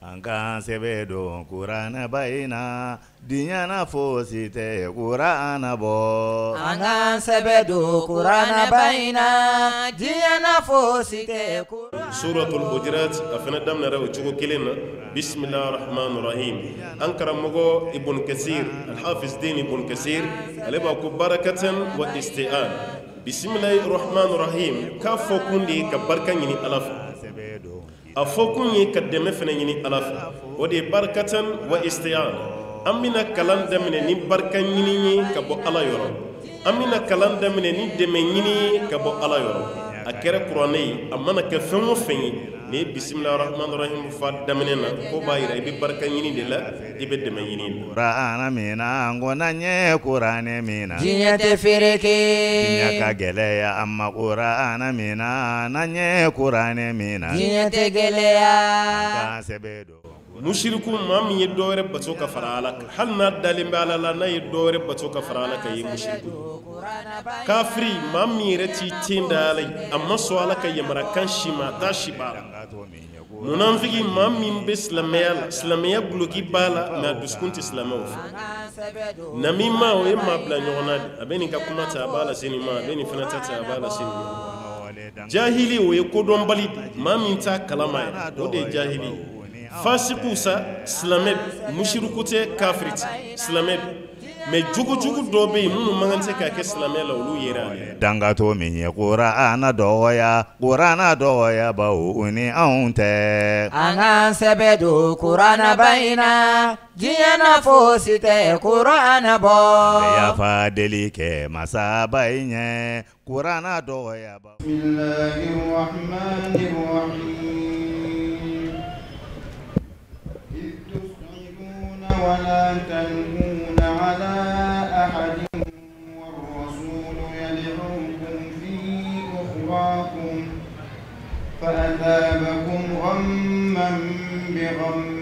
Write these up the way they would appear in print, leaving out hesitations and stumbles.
Ankan sebedo Qur'ana baina dinyana fosite Qur'ana bo Ankan sebedo Qur'ana baina dinyana fosite Suratul Hujurat afana damna raw chugo kilena Bismillahir Rahmanir Rahim Ankara mogo Ibn Kathir Al-Hafiz Din Ibn Kathir aleba ku barakatan wa isti'an Bismillahir Rahmanir Rahim ka fokundi ka barkan yini alaf a fokun ye ka dɛmɛ fana ɲini ala fɛ o de ye barakatan wa isti'an an bɛna kalan daminɛ ni barika ɲini ye ka bɔ ala yɔrɔ an bɛna kalan daminɛ ni dɛmɛ ɲini ye ka bɔ ala yɔrɔ a kɛra kuranɛ ye a mana kɛ fɛn o fɛn ye ni ye bisimilahi rahmani rahim fa daminɛ na ko b'a yira i bɛ barika ɲini de la i bɛ dɛmɛ ɲini de la. Qur'ana mina ngona nye Qur'ane mina diɲɛ tɛ fereke diɲɛ ka gɛlɛya amma Qur'ana mina na nye Qur'ane mina diɲɛ tɛ gɛlɛya Ankan sebedo mushiriku maa min ye dɔwɛrɛ bato ka fara ala kan hali n'a dalen bɛ ala la n'a ye dɔwɛrɛ bato ka fara ala kan ye mushiriku kafiri maa min yɛrɛ t'i ten da ala ye a ma sɔn ala ka yamarakan si ma a t'a si ba la munafiki maa min bɛ silamɛya la silamɛya guloki b'a la mɛ a dusukun tɛ silamɛw fɛ namima o ye maa bila ɲɔgɔn na de a bɛ nin ka kuma ta a b'a lase nin ma a bɛ nin fana ta a b'a lase nin ma jahili o ye kodɔnbali de maa min t'a kalama yɛrɛ o de ye jahili ye fasiku sa silamɛ mushiriku tɛ kafiri tɛ silamɛ mais jugu dɔ bɛ yen minnu man kan tɛ k'a kɛ silamɛ la olu yera ale dangato min ye Qur'ana dɔgɔya bawo o ni anw tɛ an k'an sɛbɛ don Qur'ana baina diɲɛ fosi tɛ Qur'ana bɔ bɛ yafa deli kɛ masaba in ɲɛ Qur'ana dɔgɔya bawo ولا تلهون على أحد والرسول يدعوكم في أخراكم فأثابكم غما بغم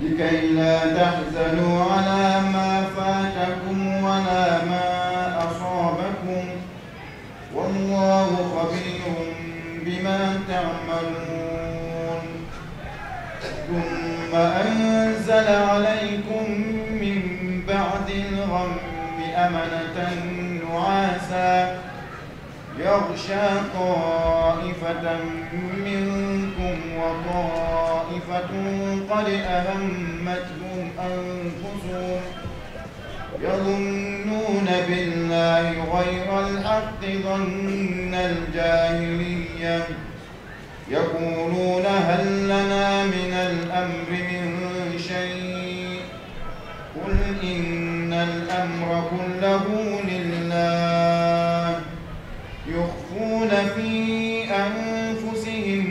لكي لا تحزنوا على ما فاتكم ولا ما أصابكم والله خبير بما تعملون ثم أنزل عليكم من بعد الغم أمنة نعاسا يغشى طائفة منكم وطائفة قد أهمتهم أنفسهم يظنون بالله غير الحق ظن الجاهلية يقولون هل لنا من الأمر من شيء قل إن الأمر كله لله يخفون في أنفسهم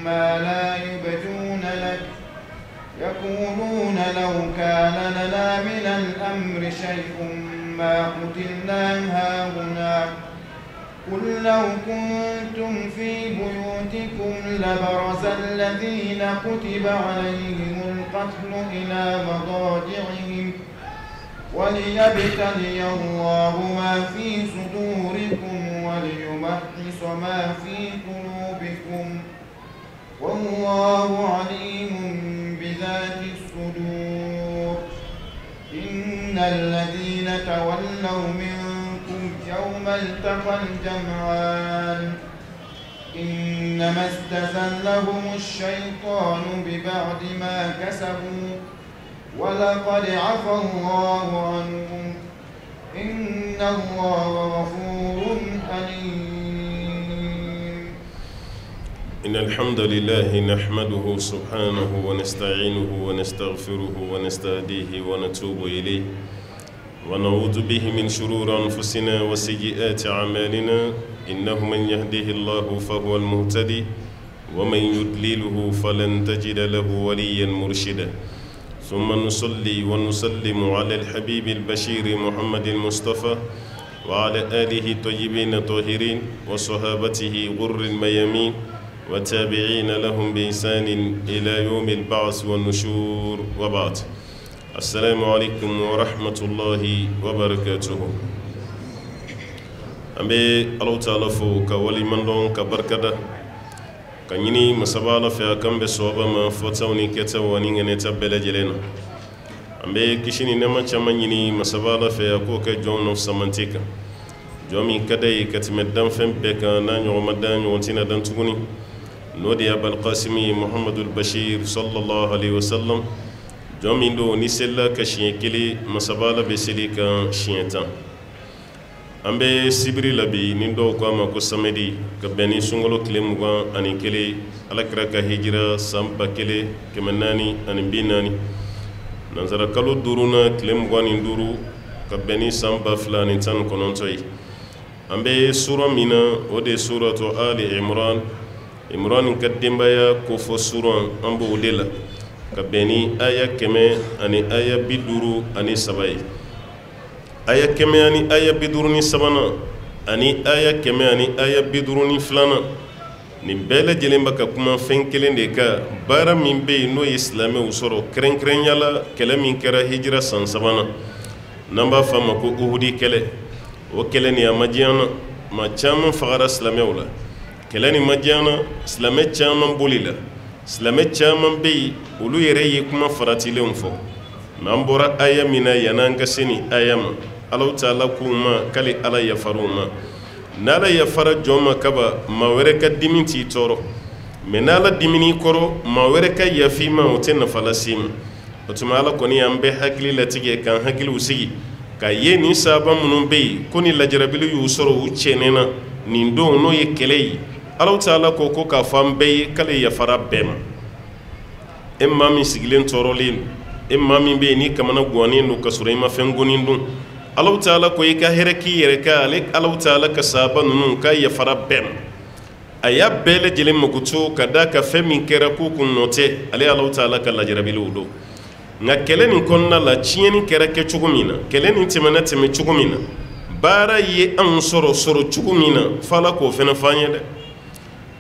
ما لا يبدون لك يقولون لو كان لنا من الأمر شيء ما قتلنا هاهنا قل لو كنتم في بيوتكم لبرز الذين كتب عليهم القتل إلى مضاجعهم وليبتلي الله ما في صدوركم وليمحص ما في قلوبكم والله عليم بذات الصدور إن الذين تولوا منكم يوم التقى الجمعان إنما استزلهم الشيطان ببعد ما كسبوا ولقد عفى الله عنهم إن الله غفور حليم إن الحمد لله نحمده سبحانه ونستعينه ونستغفره ونستهديه ونتوب إليه ونعوذ به من شرور أنفسنا وسيئات أعمالنا إنه من يهده الله فهو المهتدي ومن يضلله فلن تجد له وليا مرشدا ثم نصلي ونسلم على الحبيب البشير محمد المصطفى وعلى آله الطيبين الطاهرين وصحابته غر الميامين وتابعين لهم بإحسان إلى يوم البعث والنشور وبعد السلام عليكم ورحمة الله وبركاته ambe Allah ta'ala fo ka wali mandon ka barkada ka nyini masabala fa kambe soba ma fotawni keta woni ngene tabela jelena ambe kishini nema chama nyini masabala fa ko ka jonno samantika jomi kadai katmedan fem beka na nyoma dan nyontina dan tuguni nodi abul qasimi muhammadul bashir sallallahu alaihi wasallam jomi ndo ni sella ka shiekeli masabala be selika shientan ambe sibiri labi ni do ko ma ko samedi ka beni sungolo klemuga ani kele alakra ka hijra samba kele kemenani ani binani nanzara kalo duruna klemuga ni duru ka beni samba fulani tan konontoy ambe sura mina ode suratu ali imran kaddembaya ko fo sura ambo odela ka beni aya keme ani aya biduru ani sabai aya keme ani aya biduruni sabana ani aya keme ani aya biduruni filana ni bele jelemba ka kuma fen kelen de ka bara min be no islame usoro kren yala kele min kera hijra san sabana namba fama ko uhudi kele o kele ni amajiana ma chama fagara islame wala kele ni majiana islame chama bolila islame chama be ulu yere yi kuma faratile mfo nambora aya mina yananga sini ayama Allah ta'ala kuma kali ala yafaruma nala yafara joma kaba mawere ka diminti toro menala dimini koro mawere ka yafima otenna falasim otuma ala koni ambe hakili latige kan hakili usigi ka yeni saba munun be koni lajarabilu yusoro uchenena nindo no ye kelei Allah ta'ala ko ka fambe kali yafara bema emma mi sigilen toro lin emma mi be ni kamana gwani no kasure ma fengonin dun Allah ta'ala ko yi ka hereki yere ka ale Allah ta'ala ka saba nunu ka ya farabem aya bele jele magutu kada ka femi kera ku kunnote ale Allah ta'ala ka la jarabilu do nga keleni konna la chieni kera ke chugumina keleni timana teme chugumina bara ye an soro chugumina fala ko fena fanyede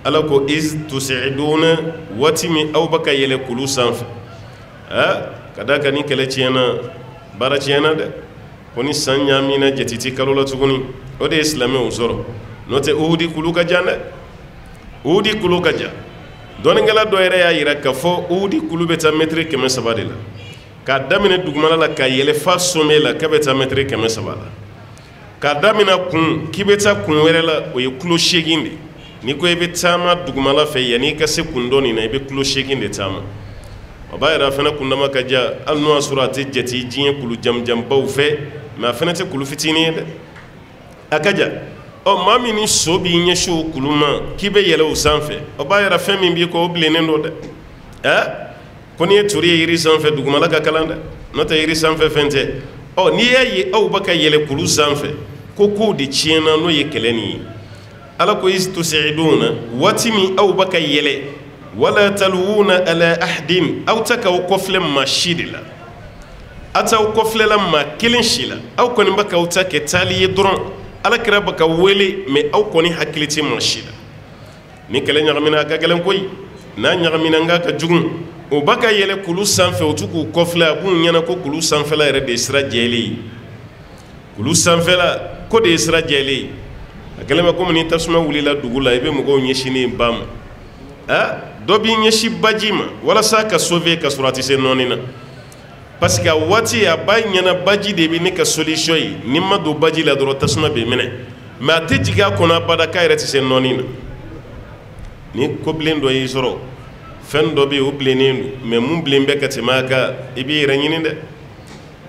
ala ko iz tusiduna watimi aw baka yele kulu sanf kada ka ni kele chiena bara chiena de koni sanya mina jetiti kalola tuguni o de islame usoro note uhudi kuluka jana uhudi kuluka ja donengala doere ya yira ka fo uhudi kulubeta metre keme sabadila ka damine dugumala la ka yele fa somela ka beta metre keme sabala ka damina kun kibeta kun werela o ye kulo sheginde ni ko ebe tama dugumala fe yani ka se kundoni na ebe kulo sheginde tama obayra fana kundama ka ja alno surati jeti jiye kulu jam baw fe ma fana te kulu fitini de akaja o mami ni sobi nye sho kuluma kibe yele o sanfe o ba yara femi bi ko oblene ndo de koni e turi yiri sanfe dugumala ka kalanda nota yiri sanfe fente o ni ye o baka yele kulu sanfe ko ko de chiena no ye keleni ala ko istusiduna watimi au baka yele wala taluna ala ahdin aw takaw koflem mashidila ataw koflela ma kilin shila aw koni baka uta ke taliye dron ala kira baka wele me aw koni hakiliti mashida ni kelen nyagamina ka kelen koy na nyagamina nga ka jugun o baka yele kulu sanfe o tuku kofla bu nyana ko kulu sanfe la re de isra jeli kulu sanfe la ko de isra jeli akelema ko ni tasuma wulila dugula ibe mo go nyeshini bam dobi nyeshi bajima wala sa ka sauver ka surati se nonina parce que wati ya bay nyana baji de bi ne ka solution yi nimma do baji la doro tasuma be mene ma te jiga kona bada ka irati se nonina ni ko blendo yi soro fen do be o blenenu me mum blembe ka timaka ibi renyini de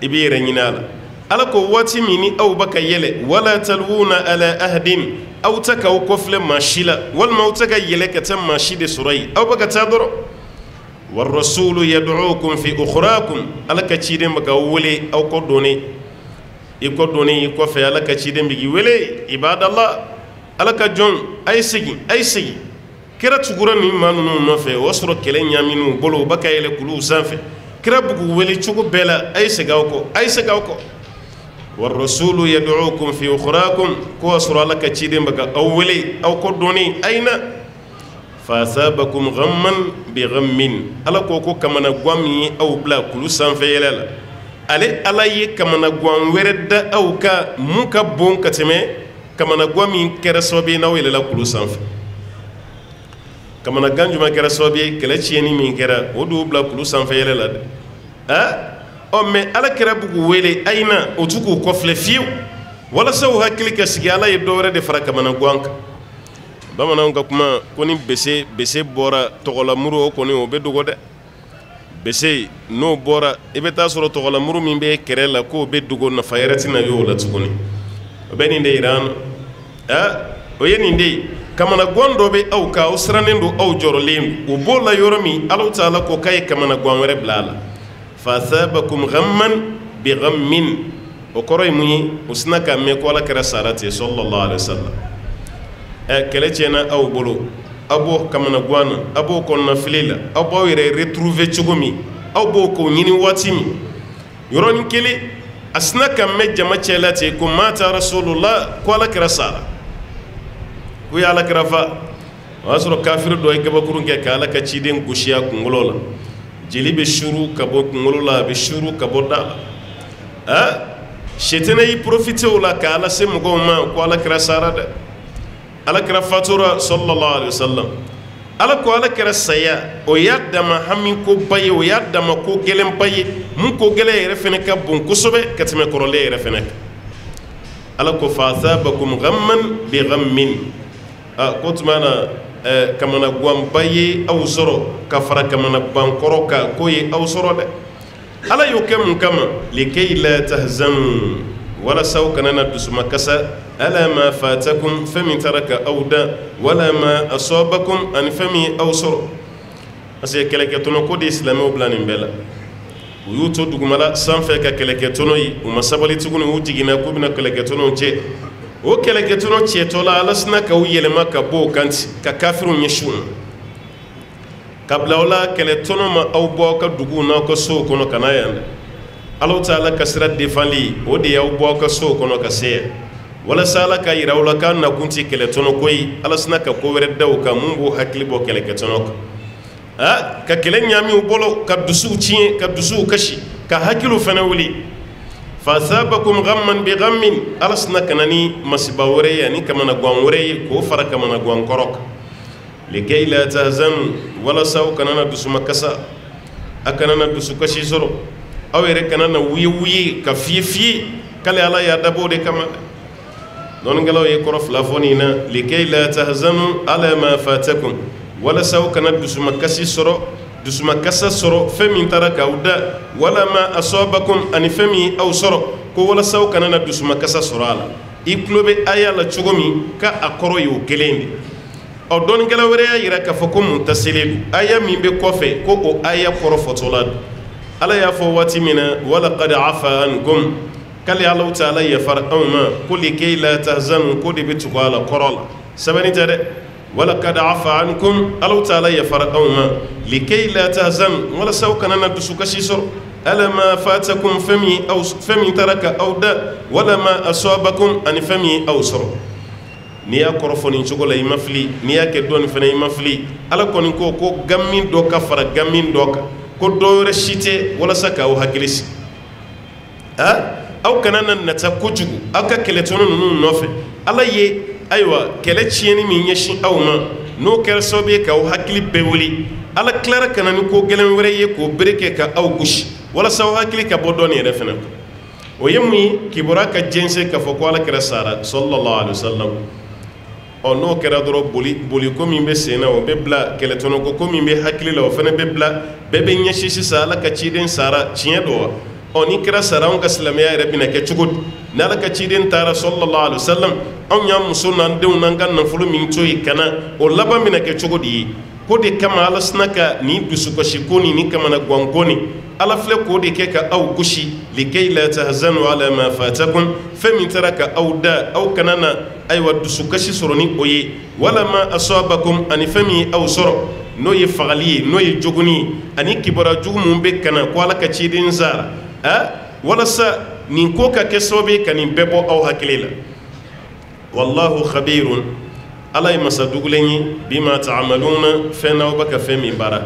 ibi renyinala ala ko wati mini aw baka yele wala talwuna ala ahdin aw takaw kofle mashila wal mautaka yele ka tam mashide surai aw baka tadoro war rasul yad'ukum fi ukhrakum ala ka chide maka wole aw ko doni iko doni iko fe ala ka chide mbigi wele ibadallah ala ka jon ay sigi kira tugura ni manu no fe wasro kele nyaminu bolo baka yele kulu sanfe kira bugu wele chugo bela ay sigaw ko والرسول يدعوكم في أخراكم كواسر لك تشيدين بك أولي أو كدوني أين فأثابكم غما بغم ألا كوكو كما نقوامي أو بلا كل سنفيلا ألا كما نقوام ورد أو كا موكا بون كتمي kamana gwa min kɛra sababu ye n'aw yɛlɛla kulu sanfɛ kamana gan jumɛn kɛra sababu ye kɛlɛ tiɲɛni min kɛra o de y'u bila kulu sanfɛ yɛlɛ la dɛ mɛ ala kɛra b'u wele a ye na o t'u k'u kɔfilɛ fiyewu walasa u hakili ka sigi ala ye dɔ wɛrɛ de fara kamana gan kan bamananw ka kuma ko ni bese bɔra tɔgɔlamuru o kɔni o bɛ dogo dɛ bese n'o bɔra i bɛ taa sɔrɔ tɔgɔlamuru min bɛ kɛrɛ la k'o bɛ dogo nafa yɛrɛ tɛna ye o la tuguni o bɛ nin de yira an na o ye nin de ye kamana gan dɔ bɛ aw kan aw sirannen don aw jɔrɔlen o b'o la yɔrɔ min ala ta'ala ko k'a ye kamana gan wɛrɛ bila a la fa asabakum ghamman bi ghammin o kɔrɔ ye mun ye o sina ka mɛn ko ala kɛra sara ten sallallahu alaihi wasallam kɛlɛ tiɲɛna aw bolo aw b'o kamana gan na aw b'o kɔnɔna fili la aw b'aw yɛrɛ retrouver cogo min aw b'o k'o ɲini waati min yɔrɔnin kelen a sina ka mɛn jama cɛla ten ko mata rasulullah ko ala kɛra sara ko ye ala kɛra fa o y'a sɔrɔ kafiri dɔ ye gabakurun kɛ ka ala ka ciden gosi a kunkolo la jeli bɛ suru ka bɔ kunkolo la a bɛ suru ka bɔ da la shetana y'i profite o la ka ala se mɔgɔw ma ko ala kɛra sara dɛ ala kɛra fatura sallallahu alaihi wasallam ala ko ala kɛra saya o y'a dama hami ko ba ye o y'a dama ko gɛlɛn ba ye mun ko gɛlɛn yɛrɛ fɛnɛ ka bon kosɛbɛ ka tɛmɛ kɔrɔlen yɛrɛ fɛnɛ kan ala ko fa asabakum ghamman bi ghammin ko tuma na kamana gan ba ye aw sɔrɔ ka fara kamana ban kɔrɔ kan k'o ye aw sɔrɔ dɛ ala y'o kɛ mun kama likay la tahzanu walasa aw kana na dusuma kasa ala ma fatakum fɛn min taara ka aw da wala ma asabakum ani fɛn min aw sɔrɔ parce que kɛlɛkɛtɔnɔ ko de ye silamɛw bila nin bɛɛ la u y'u to dugumala sanfɛ ka kɛlɛkɛtɔnɔ ye u ma sabali tuguni u jiginna k'u bɛna kɛlɛkɛtɔnɔw cɛ o kɛlɛkɛtɔnɔ cɛtɔ la ala sina k'aw yɛlɛma ka bɔ o kan ka kafiriw ɲɛsin u ma ka bila o la kɛlɛtɔnɔ ma aw bɔ aw ka duguw n'aw ka sow kɔnɔ ka na yan dɛ ala ta'ala ka sira defandi o de y'aw bɔ aw ka sow kɔnɔ ka se yan walasa ala ka yira aw la k'a nakun tɛ kɛlɛtɔnɔ ko ye ala sina ka ko wɛrɛ da o kan mun b'o hakili bɔ kɛlɛkɛtɔnɔ kan ka kɛlɛ ɲaami u bolo ka dusuw tiɲɛ ka dusuw kasi ka hakiliw fana wuli fa asabakum ghamman bi ghammin ala sina ka na ni masiba wɛrɛ ye ani kamana gan wɛrɛ ye k'o fara kamana gan kɔrɔ kan likay la tahzanu walasa aw kana na dusuma kasa a kana na dusukasi sɔrɔ aw yɛrɛ kana na wuye ka fiye k'ale ala y'a dabɔ o de kama dɔnnikɛlaw ye kɔrɔ fila fɔ nin na likay la tahzanu ala ma fatakum walasa aw kana dusumakasi sɔrɔ dusumakasa sɔrɔ fɛn min taara k'aw da wala ma asabakum ani fɛn min aw sɔrɔ ko walasa aw kana na dusumakasa sɔrɔ a la i tulo bɛ aya la cogo min k'a kɔrɔ ye o kelen de ɔ dɔnnikɛla wɛrɛ y'a yira k'a fɔ ko mun taselen don aya min bɛ kɔfɛ ko o aya kɔrɔ fɔtɔla don ala y'a fɔ waati min na walaqad afa ankum k'ale alaw ta'ala yafara anw ma ko likay la tahzanu ko de bɛ tugu a la kɔrɔ la sɛbɛnni tɛ dɛ walaqad afa ankum alaw ta'ala yafara anw ma likay la tahzanu walasa aw kana na dusukasi sɔrɔ ala ma fatakum fɛn min taara ka aw da wala ma asabakum ani fɛn min aw sɔrɔ n'i y'a kɔrɔfɔ nin cogo la i ma fili n'i y'a kɛ dɔɔnin fana i ma fili ala kɔni ko gamin dɔ ka fara gamin dɔ kan ko dɔ wɛrɛ si tɛ walasa k'aw hakili sigi aw kana na nata kojugu aw ka kɛlɛtɔnɔ ninnu nɔfɛ ala ye ayiwa kɛlɛ tiɲɛni min ɲɛsin aw ma n'o kɛra sababu ye k'aw hakili bɛɛ wuli ala tilara ka na ni ko gɛlɛn wɛrɛ ye k'o bere kɛ ka aw gosi walasa aw hakili ka bɔ dɔɔnin yɛrɛ fana kan o ye mun ye kibaruya ka jɛnsɛn k'a fɔ ko ala kɛra sara sallallahu alaihi wasallam n'o kɛra dɔrɔn boli ko min bɛ sen na o bɛ bila kɛlɛtɔnɔ ko min bɛ hakili la o fana bɛ bila bɛɛ bɛ ɲɛsin sisan ala ka ciden sara tiɲɛ dɔ wa ni kɛra sara anw ka silamɛya yɛrɛ bɛna kɛ cogo di ni ala ka ciden taara sallallahu alaihi wasallam anw y'an muso n'an denw n'an ka nafolo min to yen ka na o laban bɛna kɛ cogo di ye ko de kama ala sina ka nin dusukasi ko ni kamana gan ko ni ala filɛ k'o de kɛ ka aw gosi likay la tahzanu ala ma fatakum fɛn min taara ka aw da aw kana na ayiwa dusukasi sɔrɔ ni o ye wala ma asabakum ani fɛn min aw sɔrɔ n'o ye fagali ye n'o ye jogoni ye ani kibaruya jugu mun bɛ kana ko ala ka ciden sara walasa nin ko ka kɛ sababu ye ka nin bɛɛ bɔ aw hakili la wallahu khabirun ala ye masa dugulen ye bima ta'amaluna fɛn na aw bɛ ka fɛn min baara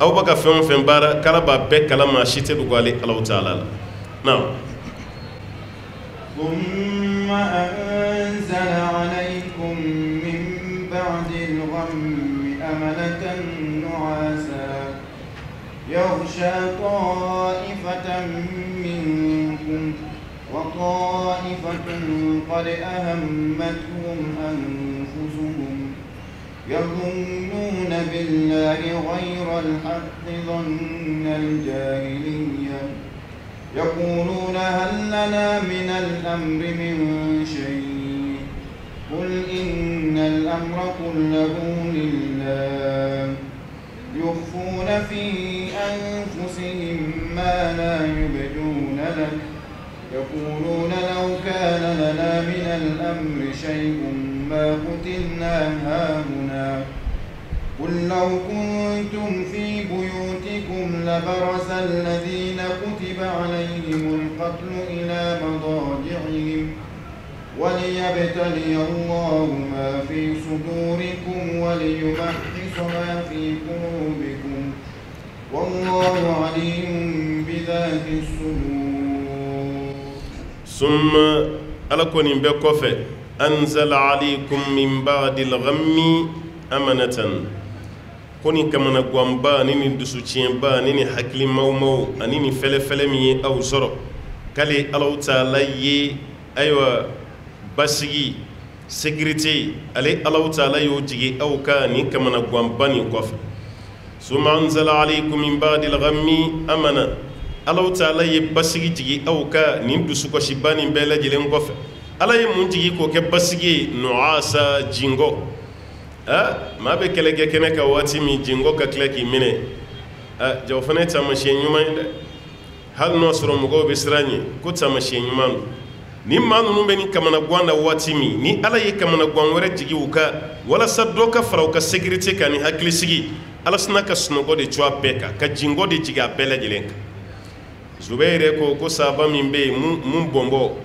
aw bɛ ka fɛn o fɛn baara k'ala b'a bɛɛ kalama si tɛ dogo ale alaw ta'ala la naam ثم أنزل عليكم من بعد الغم أمنة نعاسا يغشى طائفة منكم وطائفة قد أهمتهم أنفسهم يظنون بالله غير الحق ظن الجاهلية يقولون هل لنا من الأمر من شيء قل إن الأمر كله لله يخفون في أنفسهم ما لا يبدون لك يقولون لو كان لنا من الأمر شيء ما قتلنا هاهنا قل لو كنتم في بيوتكم لبرز الذين كتب عليهم القتل إلى مضاجعهم وليبتلي الله ما في صدوركم وليمحص ما في قلوبكم والله عليم بذات الصدور. ثم ألكن بكفة أنزل عليكم من بعد الغم أمنة كوني كما نقوم با نيني دسوچين با نيني حكلي مو أنيني فل مي أو زرو كالي الله تعالى أيوة بسيجي سكرتي علي الله تعالى يوجي أو كاني كما نقوم باني كفة ثم أنزل عليكم من بعد الغم أمنة الله تعالى بسيجي جي أو كاني دسوكشي باني بلا جلين كفة الله يمونجي كو كبسيجي نعاسا جينغو ما بكلك كنك واتي مي جينغو كلكي مني جوفنه تمشي نيومان هل نصر مغو بسراني كو تمشي نيومان ni manu numbe ni kamana gwanda watimi ni ala ye kamana gwanwere jigi uka wala sadoka farauka security kani hakili sigi ala snaka snogo de chwa peka ka jingo de jiga bela jilenka zubaire ko saba mimbe mum bombo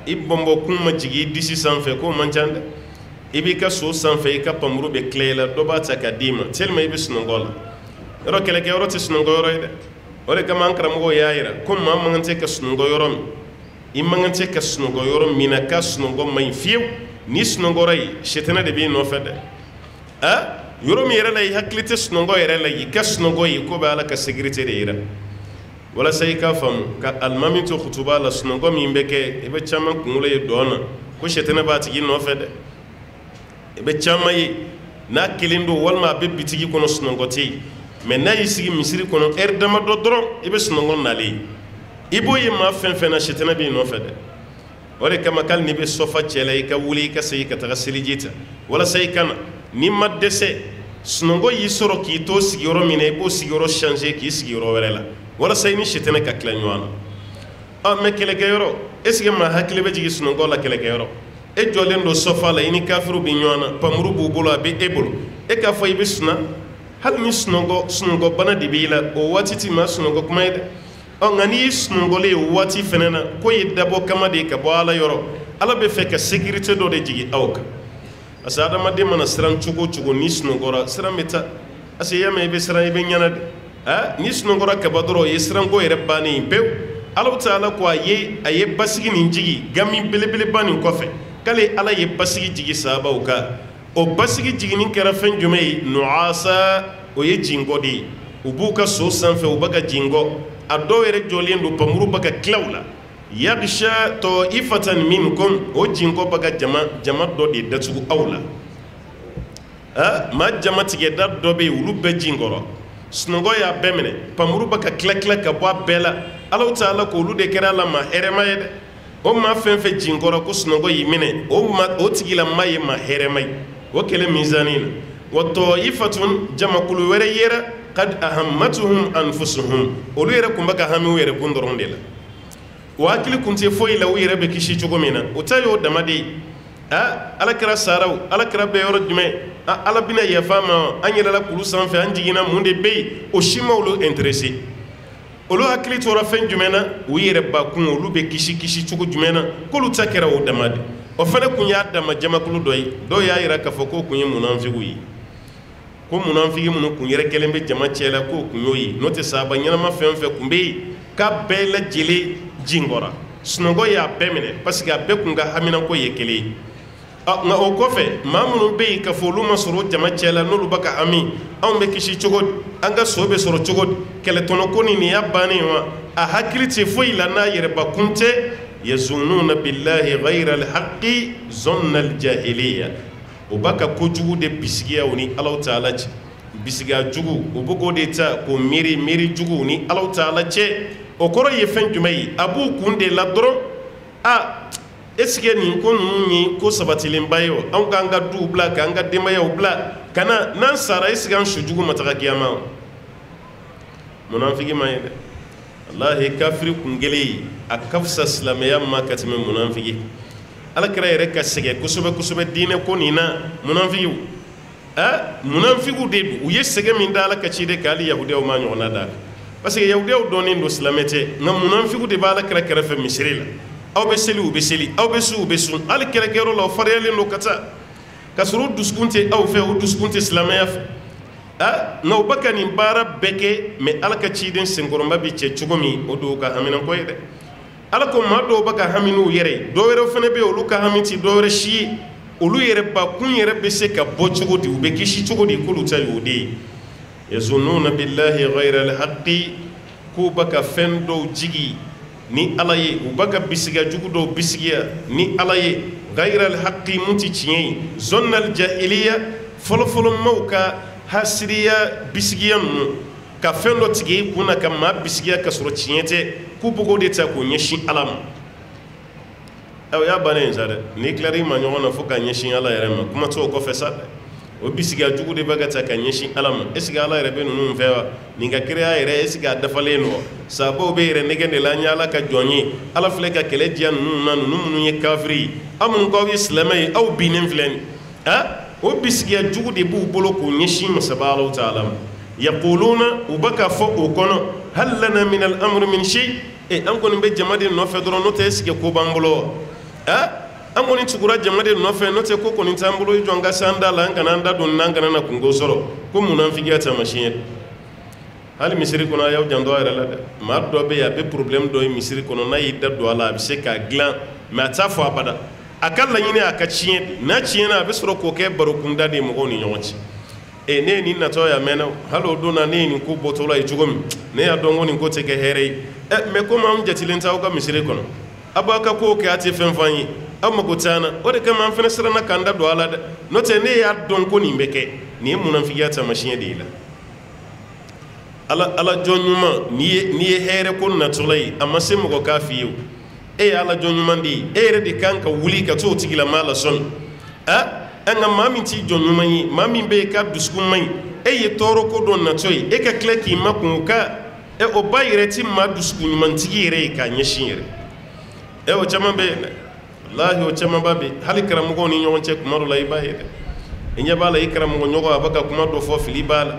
ibombo kuma jigi disi sanfe ko manjanda ibika so sanfe ka pamuru be klela do ba ta kadima telma ibi snogola ro keleke ro ti snogo yoro ide ore kama ankara mo yaira ko mamma ngante ka snogo yoro imangante ka snogo yoro mina ka snogo mai fiu ni snogo rai shetana de bi no fede yoro mi yere lay haklite snogo yere lay ka snogo yi ko ba ala ka security de yira wala sai ka fam ka almami to khutuba la snogo mi mbeke ibe chama kungule yi dona ko shetana ba tigi no fede ibe chama yi na kilindo walma be bitigi kono snogo ti mais na yisigi misiri kono dama do dron ibe snogo nali ibo ye ma fen na shetana bi no fede ore kama kal ni be sofa chele ka wuli ka sey ka tagasili jita wala sey kana ni madese snongo yisoro ki to sigiro mine ko sigiro changer ki sigiro werela wala sey ni shetana ka klanywana me kele gayoro esige ma hakile be jigi snongo la kele gayoro e jolen do sofa la ini kafiru bi nywana pamuru bubula be ebulu e ka fay be suna hal mi snongo bana dibila o watiti ma snongo kumayde ngani snongole wati fenena ko yidabo kama de ka bala yoro ala be fe ka sécurité do de jigi awka asada ma de mana sran chugo ni snongora sran meta asiya me be sran be nyana de ni snongora ka badoro yesran go yere bani be ala taala ko aye basigi ni jigi gami belebele bani ko fe kale ala ye basigi jigi saba uka o basigi jigi ni kera fen jumei nuasa o ye jingodi ubuka so sanfe ubaga jingo ado yere jolien do pamuru baga klawla yagsha ta'ifatan minkum o jingo baga jama do de datu awla ma jama tige dad do be wulu be jingoro snogo ya bemene pamuru baga klekla ka bo bela Allah taala ko lu de kera la ma herema yede o ma fenfe jingoro ko snogo yimene o tigila maye ma heremay o kele mizanina wa ta'ifatun jama kulu were yera قد أهمتهم أنفسهم أولئك كم بقى هم وير كندرون دلا وأكل كنت فوي لو ير بكشي جومينا وتايو دمادي على كرا سارو على كرا بيور جمع على بنا يفهم أني لا كلو سانف أنجينا موندي بي أشيما ولو إنترسي ولو أكل تورا فين جمعنا وير باكون ولو بكشي جمعنا كلو تكرا ودمادي وفنا كنيا دم جمع كلو دوي يا كفوكو كنيا منافقوي ko munafiki mun kun yere kelen be jama cela ko kun yoyi no te saba nyama fen fe kumbe ka bela jele jingora sunɔgɔ y'a bɛɛ minɛ parce que a bɛɛ kun ka haminako ye kelen ye nka o kɔfɛ maa minnu bɛ yen k'a fɔ olu ma sɔrɔ jama cɛ la n'olu bɛ ka hami anw bɛ kisi cogo di an ka so bɛ sɔrɔ cogo di kɛlɛtɔnɔko ni nin y'a bannen wa a hakili tɛ foyi la n'a yɛrɛbakun tɛ yazununa billahi ghayra alhaqi zonna aljahiliya o b'a ka kojugu de bisigiya o ni Alahu Taala cɛ bisigiya jugu o bɛ k'o de ta k'o miiri jugu ni Alahu Taala cɛ o kɔrɔ ye fɛn jumɛn ye a b'u kun de la dɔrɔn est-ce que nin ko ninnu ye ko sabatilenba ye wa anw k'an ka duw bila k'an ka denbayaw bila ka na n'an sara est-ce que an su jugu ma taga kiyama wa munafiki ma ye dɛ wallahi kafiri kun kelen a ka fisa silamɛya ma ka tɛmɛ munafiki alakira yɛrɛ ka sɛgɛn kosɛbɛ kosɛbɛ diinɛ ko nin na munafikiw munafikiw de don u ye sɛgɛn min da Ala ka ciden kan hali yahudiyaw ma ɲɔgɔnna da parce que yahudiyaw dɔnnen don silamɛ tɛ nka munafikiw de bɛ Alakira kɛrɛfɛ misiri la aw bɛ seli u bɛ seli aw bɛ su u bɛ sun hali kɛlɛkɛyɔrɔ la o fariyalen don ka taa ka sɔrɔ o dusukun tɛ aw fɛ o dusukun tɛ silamɛya fɛ nka u bɛ ka nin baara bɛɛ kɛ mɛ Ala ka ciden senkɔrɔma bɛ cɛ cogo min o don ka haminako ye dɛ Ala ko maa dɔw bɛ ka hami n'u yɛrɛ ye dɔw wɛrɛ fana bɛ yen olu ka hami ti dɔw wɛrɛ si ye olu yɛrɛ bakun yɛrɛ bɛ se ka bɔ cogo di u bɛ kisi cogo di k'olu ta ye o de ye yazununa billahi ghayra alhaqi k'u bɛ ka fɛn dɔw jigi ni Ala ye u b'a ka bisigiya jugu dɔw bisigiya ni Ala ye ghayra alhaqi mun ti tiɲɛ ye zonna aljahiliya fɔlɔfɔlɔ maaw ka hasiriya bisigiya ninnu ka fɛn dɔ tigɛ i kun na ka maa bisigiya ka sɔrɔ tiɲɛ tɛ k'u bɛ k'o de ta k'o ɲɛsin Ala ma o y'a bannen sa dɛ n'i tilara i ma ɲɔgɔn na fo ka ɲɛsin Ala yɛrɛ ma kuma t'o kɔfɛ sa dɛ o bisigiya jugu de bɛ ka ta ka ɲɛsin Ala ma est ce que Ala yɛrɛ bɛ ninnu fɛ wa nin ka kiriya yɛrɛ est ce que a dafalen don wa sababu bɛ yɛrɛ nɛgɛ de la an ye Ala ka jɔn ye Ala filɛ ka kɛlɛ diya ninnu na ninnu minnu ye kafiri ye aw minnu k'aw ye silamɛ ye aw binnen filɛ nin o bisigiya jugu de b'u bolo k'o ɲɛsin masaba Alahu Taala ma yaquluna u bɛ ka fɔ o kɔnɔ hal lana min al-amri min shay an kɔni bɛ jama de nɔfɛ dɔrɔn n'o tɛ est ce que ko b'an bolo wa an kɔni tugura jama de nɔfɛ n'o tɛ ko kɔni t'an bolo i jɔ n ka s'an da la an kana an da don n'an kana na kungo sɔrɔ ko munafigiya taamasiyɛn ye hali misiri kɔnɔ a y'aw janto a yɛrɛ la dɛ maa dɔ bɛ yen a bɛ problème dɔ ye misiri kɔnɔ n'a y'i da don a la a bɛ se k'a dilan mɛ a t'a fɔ abada a ka laɲini a ka tiɲɛ n'a tiɲɛna a bɛ sɔrɔ k'o kɛ barokunda de ye mɔgɔw ni ɲɔgɔn cɛ ne ye nin natɔ ya mɛnna hali o don na ne ye nin ko bɔtɔla ye cogo min ne y'a dɔn ko nin ko tɛ kɛ hɛrɛ ye mɛ komi anw jatilen t'aw ka misiri kɔnɔ a b'aw ka kow kɛ a tɛ fɛn f'an ye aw mago t'an na o de kama an fana siranna k'an da don a la dɛ n'o tɛ ne y'a dɔn ko nin bɛ kɛ nin ye munafigiya taamasiyɛn de ye la ala jɔn ɲuman n'i ye hɛrɛ ko natɔla ye a ma se mɔgɔ k'a f'i ye o e ye ala jɔn ɲuman de ye e yɛrɛ de kan ka wuli ka t'o tigilamaa la sɔmi nka maa min t'i jɔn ɲuman ye maa min bɛ yen k'a dusukun man ɲi e ye tɔɔrɔ ko dɔ natɔ ye e ka tila k'i makun o ka o ba yɛrɛ ti maa dusukun ɲumantigi yɛrɛ ye k'a ɲɛsin yɛrɛ o caman bɛ yen dɛ walahi o camanba bɛ yen hali karamɔgɔw ni ɲɔgɔn cɛ kuma dɔ la i b'a ye dɛ i ɲɛ b'a la i karamɔgɔ ɲɔgɔn a bɛ ka kuma dɔ fɔ fili b'a la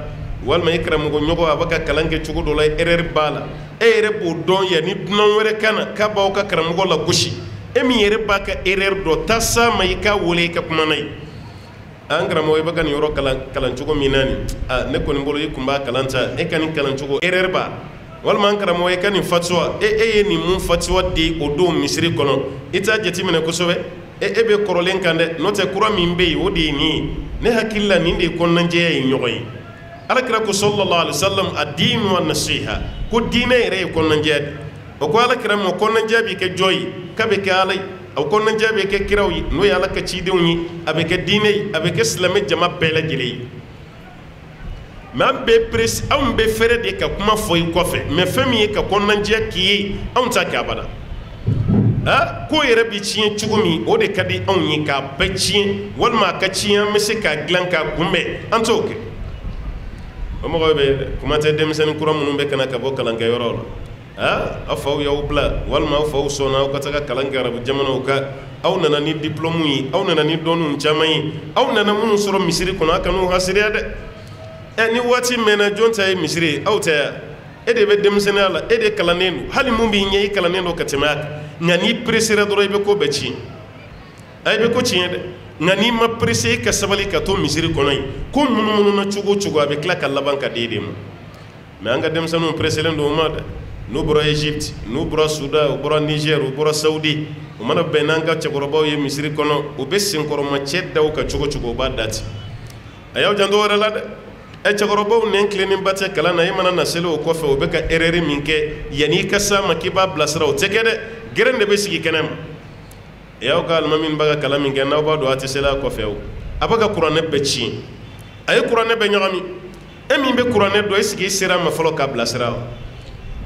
walima i karamɔgɔ ɲɔgɔn a bɛ ka kalan kɛ cogo dɔ la erreur b'a la e yɛrɛ b'o dɔn yanni dunan wɛrɛ ka na k'a b'aw ka karamɔgɔ la gosi e min yɛrɛ b'a ka erreur dɔ taa s'a ma i k'a wele i ka kuma na ye an karamɔgɔ i bɛ ka nin yɔrɔ kalan cogo min na nin ne kɔni bolo i kun b'a kalan ta e ka nin kalan cogo erreur b'a walima an karamɔgɔ i ka nin fatuwa e ye nin mun fatuwa di o don misiri kɔnɔ i t'a jateminɛ kosɛbɛ e bɛ kɔrɔlen kan dɛ n'o tɛ kura min bɛ yen o de ye nin ye ne hakili la nin de ye kɔnɔnajɛya ye ɲɔgɔn ye alakira ko sallallahu alaihi wasallam ad-din wa nasiha ko diinɛ yɛrɛ ye kɔnɔnajɛya de o ko alakira ma kɔnɔnajɛya bɛ kɛ jɔn ye k'a bɛ kɛ ala ye a kɔnɔnajɛya bɛ kɛ kiraw ye n'o ye ala ka cidenw ye a bɛ kɛ diinɛ ye a bɛ kɛ silamɛ jama bɛɛ lajɛlen ye mɛ an bɛ presi anw bɛ fɛrɛ de ka kuma fɔ i kɔfɛ mɛ fɛn min ye ka kɔnɔnajɛya k'i ye anw t'a kɛ abada ko yɛrɛ bɛ tiɲɛ cogo min o de ka di anw ye k'a bɛɛ tiɲɛ walima a ka tiɲɛ an bɛ se k'a dilan k'a kunbɛn an t'o kɛ o mɔgɔw bɛ kuma tɛ denmisɛnnin kura minnu bɛ ka na ka bɔ kalankɛyɔrɔ la aw faw y'aw bila walima aw faw sɔnna aw ka taga kalan kɛ arabu jamanaw kan aw nana ni diplôme ye aw nana ni dɔnniw caman ye aw nana minnu sɔrɔ misiri kɔnɔ a kan'u hasiriya dɛ ni waati mɛnna jɔn ta ye misiri ye aw tɛ yan e de bɛ denmisɛnninya la e de kalannen don hali mun b'i ɲɛ i kalannen don ka tɛmɛ a kan nka n'i pressera dɔrɔn i bɛ ko bɛɛ tiɲɛ i bɛ ko tiɲɛ dɛ nka n'i ma presse i ka sabali ka to misiri kɔnɔ yen ko munumunu na cogo o cogo a bɛ tila ka laban ka di e de ma mɛ an ka denmisɛnninw presselen don o ma dɛ n'u bɔra Egypte n'u bɔra Sudan u bɔra Niger u bɔra Saudi u mana bɛn n'an ka cɛkɔrɔbaw ye misiri kɔnɔ u bɛ senkɔrɔma cɛ da u ka cogo cogo u b'a dati a y'aw janto wɛrɛ la dɛ cɛkɔrɔbaw nɛn tilennen ba tɛ kalan na i mana na seli o kɔfɛ u bɛ ka erreur min kɛ yanni i ka s'a ma k'i b'a bilasira o tɛ kɛ dɛ gɛrɛn de bɛ sigi kɛnɛ ma a y'aw ka alimami b'a ka kalan min kɛ n'aw b'a dɔn a tɛ seli a kɔfɛ o a b'a ka kuranɛ bɛɛ tiɲɛ a ye kuranɛ bɛɛ ɲagami e min bɛ kuranɛ dɔn e sigi i sera a ma fɔlɔ k'a bilasira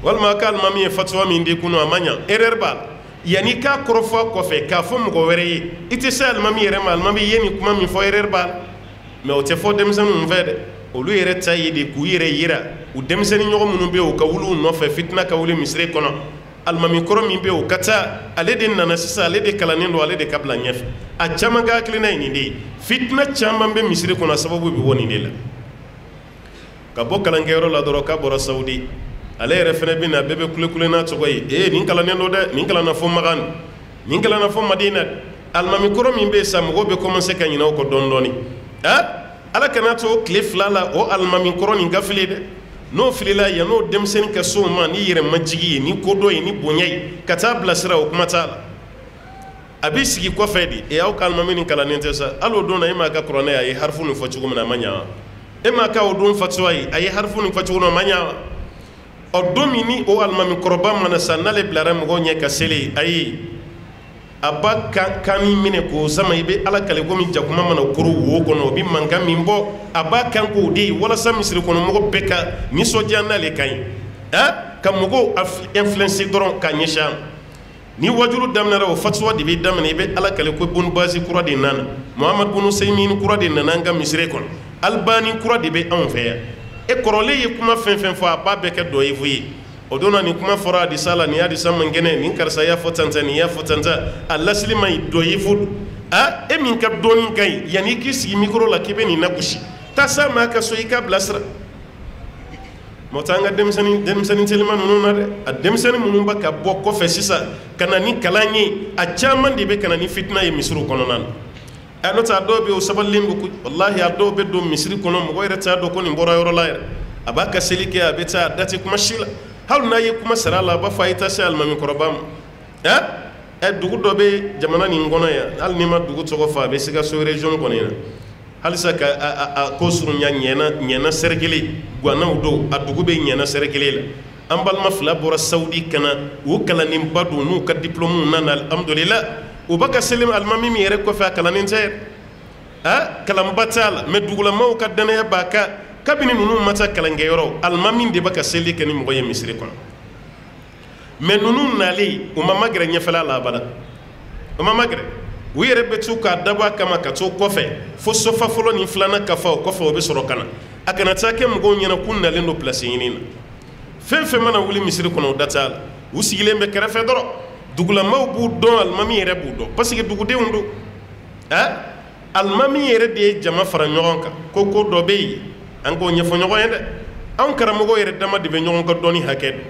walima a ka alimami ye fatuwa min di kunun a ma ɲa erreur b'a la yanni k'a kɔrɔfɔ a kɔfɛ k'a fɔ mɔgɔ wɛrɛ ye i tɛ se alimami yɛrɛ ma alimami ye nin kuma min fɔ erreur b'a la mais o tɛ fɔ denmisɛnninw fɛ dɛ olu yɛrɛ ta ye de k'u yɛrɛ yira u denmisɛnnin ɲɔgɔn minnu bɛ yen u ka wuli u nɔfɛ fitina ka wuli misiri kɔnɔ alimami kɔrɔ min bɛ yen u ka taa ale de nana sisan ale de kalannen don ale de ka bila ɲɛfɛ a caman ka hakilina ye nin de ye fitina caman bɛ misiri kɔnɔ sababu bɛ bɔ nin de la ka bɔ kalankɛyɔrɔ la dɔrɔn k'a bɔra Saudi ale yɛrɛ fɛnɛ bɛ na bɛɛ bɛ kule n'a tɔgɔ ye nin kalannen don dɛ nin kalanna fɔ Magan nin kalanna fɔ Madina alimami kɔrɔ min bɛ yen sisan mɔgɔw bɛ commencer ka ɲinɛ o kɔ dɔɔni dɔɔni ala kana to tile fila la o alimami kɔrɔ nin ka fili dɛ n'o filila yan n'o denmisɛnnin ka so ma ni yɛrɛ majigi ye ni kodɔn ye ni bonya ye ka taa bilasira o kuma t'a la a b'i sigi kɔfɛ de aw ka alimami nin kalannen tɛ sa hali o don na e m'a ka kuranɛ a ye harifu nin fɔ cogo min na a ma ɲa wa e m'a ka o don fatuwa ye a ye harifu nin fɔ cogo min na a ma ɲa wa ɔ don min ni o alimami kɔrɔba mana sa n'ale bilara mɔgɔw ɲɛ ka seli ayi a b'a kan min minɛ k'o sama i bɛ ala kale komi jakuma mana koro wo kɔnɔ o bɛ mankan min bɔ a b'a kan k'o de ye walasa misiri kɔnɔ mɔgɔ bɛɛ ka nisɔndiya n'ale ka ɲi ka mɔgɔw influencer dɔrɔn k'a ɲɛsin a ma ni wajulu daminɛra o fatuwa de bɛ daminɛ i bɛ ala kale ko bonu baasi kura de nana Muhamadu bunu Seymin kura de nana an ka misiri kɔnɔ Albani kura de bɛ anw fɛ yan e kɔrɔlen ye kuma fɛn fɛn fɔ a b'a bɛɛ kɛ dɔ ye fo ye o don na nin kuma fɔra hadisa la nin hadisa man kɛnɛ nin karisa y'a fɔ tan tan nin y'a fɔ tan tan a lasili ma ɲi dɔ ye fo e min ka dɔɔni ka ɲi yanni i k'i sigi mikoro la k'i bɛ nin lagosi taa s'a ma ka so i k'a bilasira mɔgɔ t'an ka denmisɛnnin telima ninnu na dɛ a denmisɛnnin minnu bɛ ka bɔ kɔfɛ sisan ka na ni kalan ye a caman de bɛ ka na ni fitina ye misiriw kɔnɔna na n'o tɛ a dɔw bɛ yen o sabalilen bɛ walahi a dɔw bɛ don misiri kɔnɔ mɔgɔ yɛrɛ t'a dɔn ko nin bɔra yɔrɔ la yɛrɛ a b'a ka seli kɛ a bɛ taa a da tɛ kuma si la hali n'a ye kuma sara a la a b'a fɔ a ye taa se alimami kɔrɔba ma dugu dɔ bɛ jamana nin kɔnɔ yan hali n'i ma dugu tɔgɔ fɔ a bɛ Sikaso région kɔni na halisa ka a ko surunya ɲɛna sɛrɛ kelen Guanaw don a dugu bɛ ɲɛna sɛrɛ kelen la an balima fila bɔra Saudi ka na u kalannenba don n'u ka diplôme nana alhamdulillah u b'a ka seli alimami min yɛrɛ kɔfɛ a kalannen tɛ yɛrɛ kalanba t'a la mais dugulamaw ka danaya b'a kan kabini ninnu ma taa kalankɛyɔrɔ alimami de bɛ ka seli kɛ ni mɔgɔ ye misiri kɔnɔ mais ninnu nalen u ma magɛrɛ ɲɛfɛla la abada u ma magɛrɛ u yɛrɛ bɛ to k'a dabɔ a kama ka to kɔfɛ fo sɔfa fɔlɔ ni filanan kafa o kɔfɛ o bɛ sɔrɔ ka na a kana taa kɛ mɔgɔw ɲɛna k'u nalen don place ɲini na fɛn fɛn mana wuli misiri kɔnɔ o da t'a la u sigilen bɛ kɛrɛfɛ dɔrɔn dugulamaw b'u dɔn alimami yɛrɛ b'u dɔn parce que dugudenw don alimami yɛrɛ de ye jama fara ɲɔgɔn kan ko dɔ bɛ yen an k'o ɲɛfɔ ɲɔgɔn ye dɛ anw karamɔgɔw yɛrɛ dama de bɛ ɲɔgɔn ka dɔnni hakɛ dɔn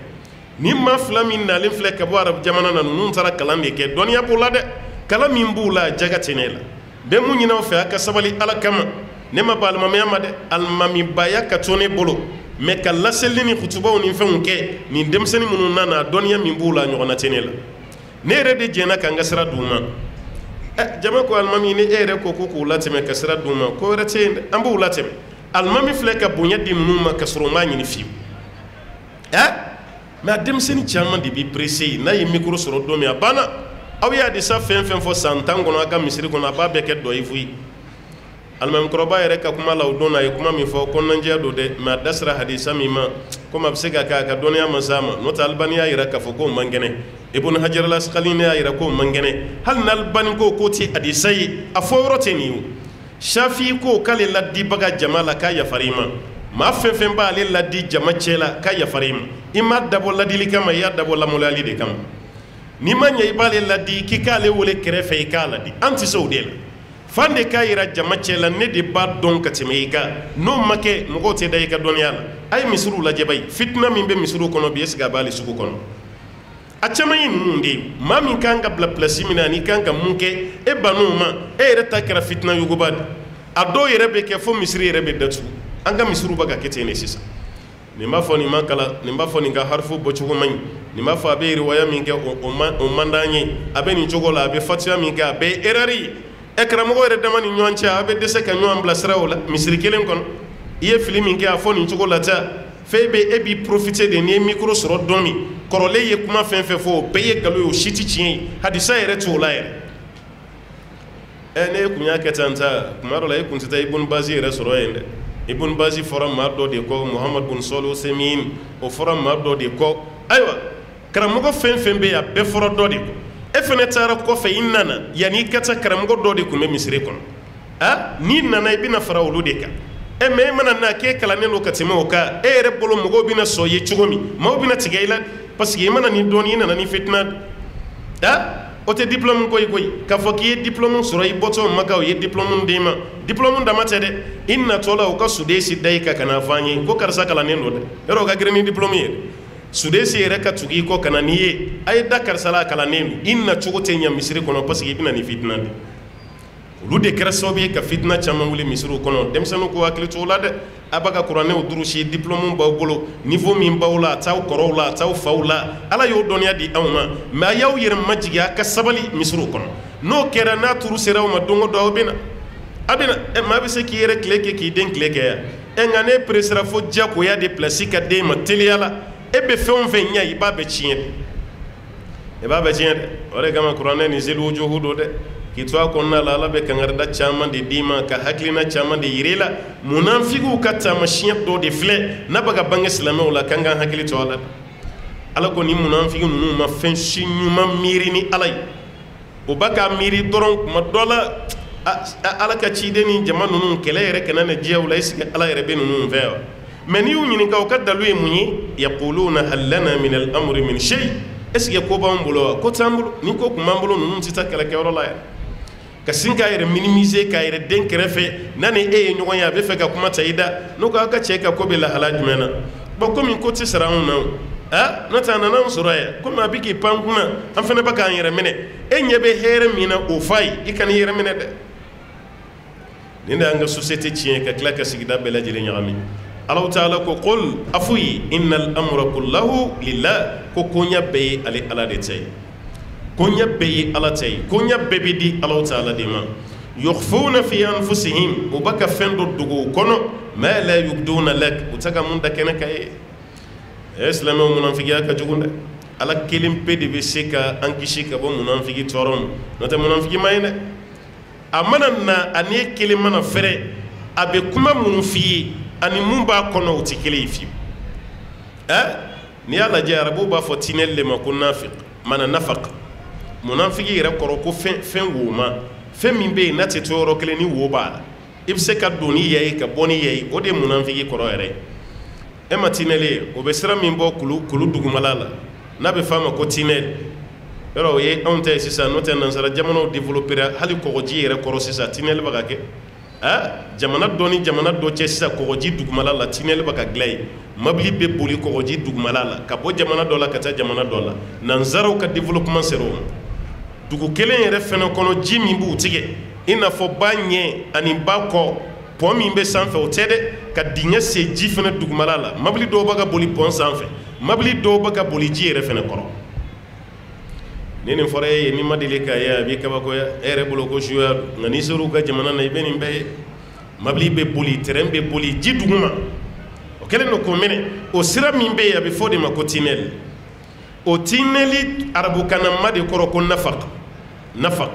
ni maa fila min nalen filɛ ka bɔ arabu jamana na ninnu taara kalan de kɛ dɔnniya b'u la dɛ kalan min b'u la jaga tɛ ne la bɛɛ mun ɲin'aw fɛ a ka sabali ala kama ne ma ban alimamiya ma dɛ alimamibaya ka to ne bolo mais ka laseli ni kutubaw ni fɛnw kɛ nin denmisɛnnin minnu nana dɔnniya min b'u la ɲɔgɔnna tɛ ne la ne yɛrɛ de jɛnna ka n ka sira d'u ma jama ko alimami ni e yɛrɛ ko k'u latɛmɛ ka sira d'u ma ko wɛrɛ tɛ yen dɛ an b'u latɛmɛ alimami filɛ ka bonya di ninnu ma ka sɔrɔ n b'a ɲini fiyewu mais a denmisɛnnin caman de b'i pressé n'a ye micro sɔrɔ don min a banna aw y'a disa fɛn fɛn fɔ san 10 kɔnɔ a ka misiri kɔnɔ a b'a bɛɛ kɛ dɔ ye foyi alimami kɔrɔba yɛrɛ ka kuma la o don na a ye kuma min fɔ kɔnɔnajɛya don dɛ mais a da sera hadisa min ma komi a bɛ se ka kɛ a ka dɔnniya ma s'a ma n'o tɛ Albani y'a yira k'a fɔ k'o man kɛnɛ Ibn Hajar al-Asqalani y'a yira k'o man kɛnɛ hali n'Albani ko k'o tɛ hadisa ye a fɔ yɔrɔ tɛ nin ye o Shafi ko k'ale ladibaga jama la k'a yafara i ma maa fɛn fɛn b'ale ladi jama cɛ la k'a yafara i ma i ma dabɔ ladili kama i y'a dabɔ lamaloyali de kama n'i ma ɲɛ i b'ale ladi k'i k'ale wele kɛrɛfɛ i k'a ladi an tɛ se o de la fan de k'a yira jama cɛ la ne de b'a dɔn ka tɛmɛ i kan n'o ma kɛ mɔgɔw tɛ da i ka dɔnniya la a ye misiriw lajɛ ba ye fitina min bɛ misiriw kɔnɔ bi est-ce que a b'ale sugu kɔnɔ a caman ye ninnu de ye maa min kan ka bila place min na ani kan ka mun kɛ e bann'o ma e yɛrɛ ta kɛra fitina yuguba de a dɔw yɛrɛ bɛ kɛ fo misiri yɛrɛ bɛ datugu an ka misiriw bɛ ka kɛ ten de sisan nin b'a fɔ nin ma kalan nin b'a fɔ nin ka harifu bɔcogo man ɲi nin b'a fɔ a bɛ riwaya min kɛ o man d'an ye a bɛ nin cogo la a bɛ fatiya min kɛ a bɛ ye erreur ye karamɔgɔ yɛrɛ dama ni ɲɔgɔn cɛ a bɛ dɛsɛ ka ɲɔgɔn bilasira o la misiri kelen kɔnɔ i ye fili min kɛ a fɔ nin cogo la ta fɛn bɛ e b'i profiter de n'i ye micro sɔrɔ don min kɔrɔlen ye kuma fɛn fɛn fɔ o bɛɛ ye nkalon ye o si tɛ tiɲɛ ye hadisa yɛrɛ t'o la yɛrɛ ne ye kun y'a kɛ tan ta tuma dɔ la e kun tɛ taa Ibn Bazi yɛrɛ sɔrɔ yen dɛ Ibn Bazi fɔra maa dɔ de kɔ Muhammad bin Salih Uthaymin o fɔra maa dɔ de kɔ ayiwa karamɔgɔ fɛn fɛn bɛ yen a bɛɛ fɔra dɔ de kɔ e fɛnɛ taara kɔfɛ i nana yanni i ka taa karamɔgɔ dɔ de tun bɛ misiri kɔnɔ n'i nana i bɛna fara olu de kan mɛ e mana na k'e kalannen don ka tɛmɛ o kan e yɛrɛ bolo mɔgɔw bɛna sɔn i ye cogo min maaw bɛna tigɛ i la parce que i mana nin dɔɔni i nana ni fitina o tɛ diplôme ko ye koyi k'a fɔ k'i ye diplôme sɔrɔ i bɔtɔ Maka o ye diplôme d'i ma diplôme dama tɛ dɛ i natɔ la u ka sudesi da i kan ka na fɔ an ye ko karisa kalannen don dɛ yɔrɔ o ka girin ni diplôme ye sudesi yɛrɛ ka tugu i kɔ ka na n'i ye a ye da karisa la a kalannen don i nacogo tɛ ɲɛ misiri kɔnɔ parce que i bɛna ni fitina de olu de kɛra sababu ye ka fitina caman wuli misiriw kɔnɔ denmisɛnninw ko hakili to o la dɛ a b'a ka kuranɛw durusi diplôme b'aw bolo niveau min b'aw la a t'aw kɔrɔw la a t'aw faw la ala y'o dɔnniya di anw ma mɛ a y'aw yɛrɛ majigin a ka sabali misiriw kɔnɔ n'o kɛra n'a turu sera aw ma don o don aw bɛ na maa bɛ se k'i yɛrɛ tile kɛ k'i den tile kɛ yan nka ne peresera fo diyagoya de place ka den ma teliya la e bɛ fɛn o fɛn ɲɛ i b'a bɛɛ tiɲɛ de i b'a bɛɛ tiɲɛ dɛ o de kama kuranɛ nin seli wujuhu don dɛ k'i to a kɔnɔna la ala bɛ kangarida caman de d'i ma ka hakilina caman de yir'i la munafigiw ka taamasiyɛn dɔ de filɛ n'a bɛ ka bange silamɛw la k'an k'an hakili to a la ala ko ni munafigi ninnu ma fɛn si ɲuman miiri ni ala ye o b'a ka miiri dɔrɔn kuma dɔ la ala ka ciden ni jama ninnu kɛlɛ yɛrɛ kana na diya u la est-ce que ala yɛrɛ bɛ ninnu fɛ wa mɛ n'i y'u ɲininka o ka dalu ye mun ye yaquluna hal lana min al-amri min shay est-ce que ko b'an bolo wa ko t'an bolo ni ko kun b'an bolo ninnu tɛ taa kɛlɛkɛyɔrɔ la yɛrɛ ka sin k'a yɛrɛ minimiser k'a yɛrɛ den kɛrɛfɛ n'a ni e ye ɲɔgɔn ye a bɛ fɛ ka kuma ta i da n'o ko aw ka cɛ ka ko bɛ lahala jumɛn na bon komi ko tɛ sara anw na n'o tɛ a nana anw sɔrɔ yan komi a bɛ k'i pan kunna an fana bɛ k'an yɛrɛ minɛ e ɲɛ bɛ hɛrɛ min na o f'a ye i kana i yɛrɛ minɛ dɛ nin de y'an ka société tiɲɛ ka tila ka sigida bɛɛ lajɛlen ɲagami Allahu Ta'ala ko qul a f'u ye innal amra kullahu lillah ko koɲɛ bɛɛ ye ale ala de ta ye koɲɛ bɛɛ ye ala ta ye koɲɛ bɛɛ bɛ di Allahu Ta'ala de ma yukhfuna fi anfusihim u b'a ka fɛn dɔ dogo u kɔnɔ ma la yubduna lak u tɛ ka mun da kɛnɛ kan ye silamɛw munafigiya ka jugu dɛ ala kelen pe de bɛ se ka an kisi ka bɔ munafigi tɔɔrɔ ma n'o tɛ munafigi ma ye dɛ a mana na ani e kelen mana fɛrɛ a bɛ kuma minnu f'i ye ani mun b'a kɔnɔ o tɛ kelen ye fiyewu n'i y'a lajɛ arabuw b'a fɔ tinɛli de ma ko nafiq mana nafaq munafigi yɛrɛ kɔrɔ ko fɛn woma fɛn min bɛ yen n'a tɛ to yɔrɔ kelen ni wo b'a la i bɛ se ka don ni yɛ ye ka bɔ ni yɛ ye o de ye munafigi kɔrɔ yɛrɛ ye e ma tinɛli ye o bɛ sira min bɔ kulu dugumala la n'a bɛ f'a ma ko tinɛli yɔrɔ o ye anw ta ye sisan n'o tɛ nansara jamanaw développera hali kɔgɔji yɛrɛ kɔrɔ sisan tinɛli bɛ ka kɛ jamana dɔ ni jamana dɔ cɛ sisan kɔgɔji dugumala la tinɛli bɛ ka dilan yen mobili bɛ boli kɔgɔji dugumala la ka bɔ jamana dɔ la ka taa jamana dɔ la nansaraw ka développement sera o ma dugu kelen yɛrɛ fɛnɛ kɔnɔ ji min b'u tigɛ i n'a fɔ ba ɲɛ ani ba kɔ pɔn min bɛ sanfɛ o tɛ dɛ ka dingɛ sen ji fɛnɛ dugumala la mobili dɔw bɛ ka boli pɔn sanfɛ mobili dɔw bɛ ka boli ji yɛrɛ fɛnɛ kɔrɔ ni nin fɔra e ye n'i ma deli k'a ye a b'i kabakoya e yɛrɛ bolo ko suya don nka n'i ser'u ka jamana na i bɛ nin bɛɛ ye mobili bɛ boli terrain bɛ boli ji duguma o kɛlen don k'o minɛ o sira min bɛ yen a bɛ fɔ o de ma ko tinɛli o tinɛli arabukanama de kɔrɔ ko nafaq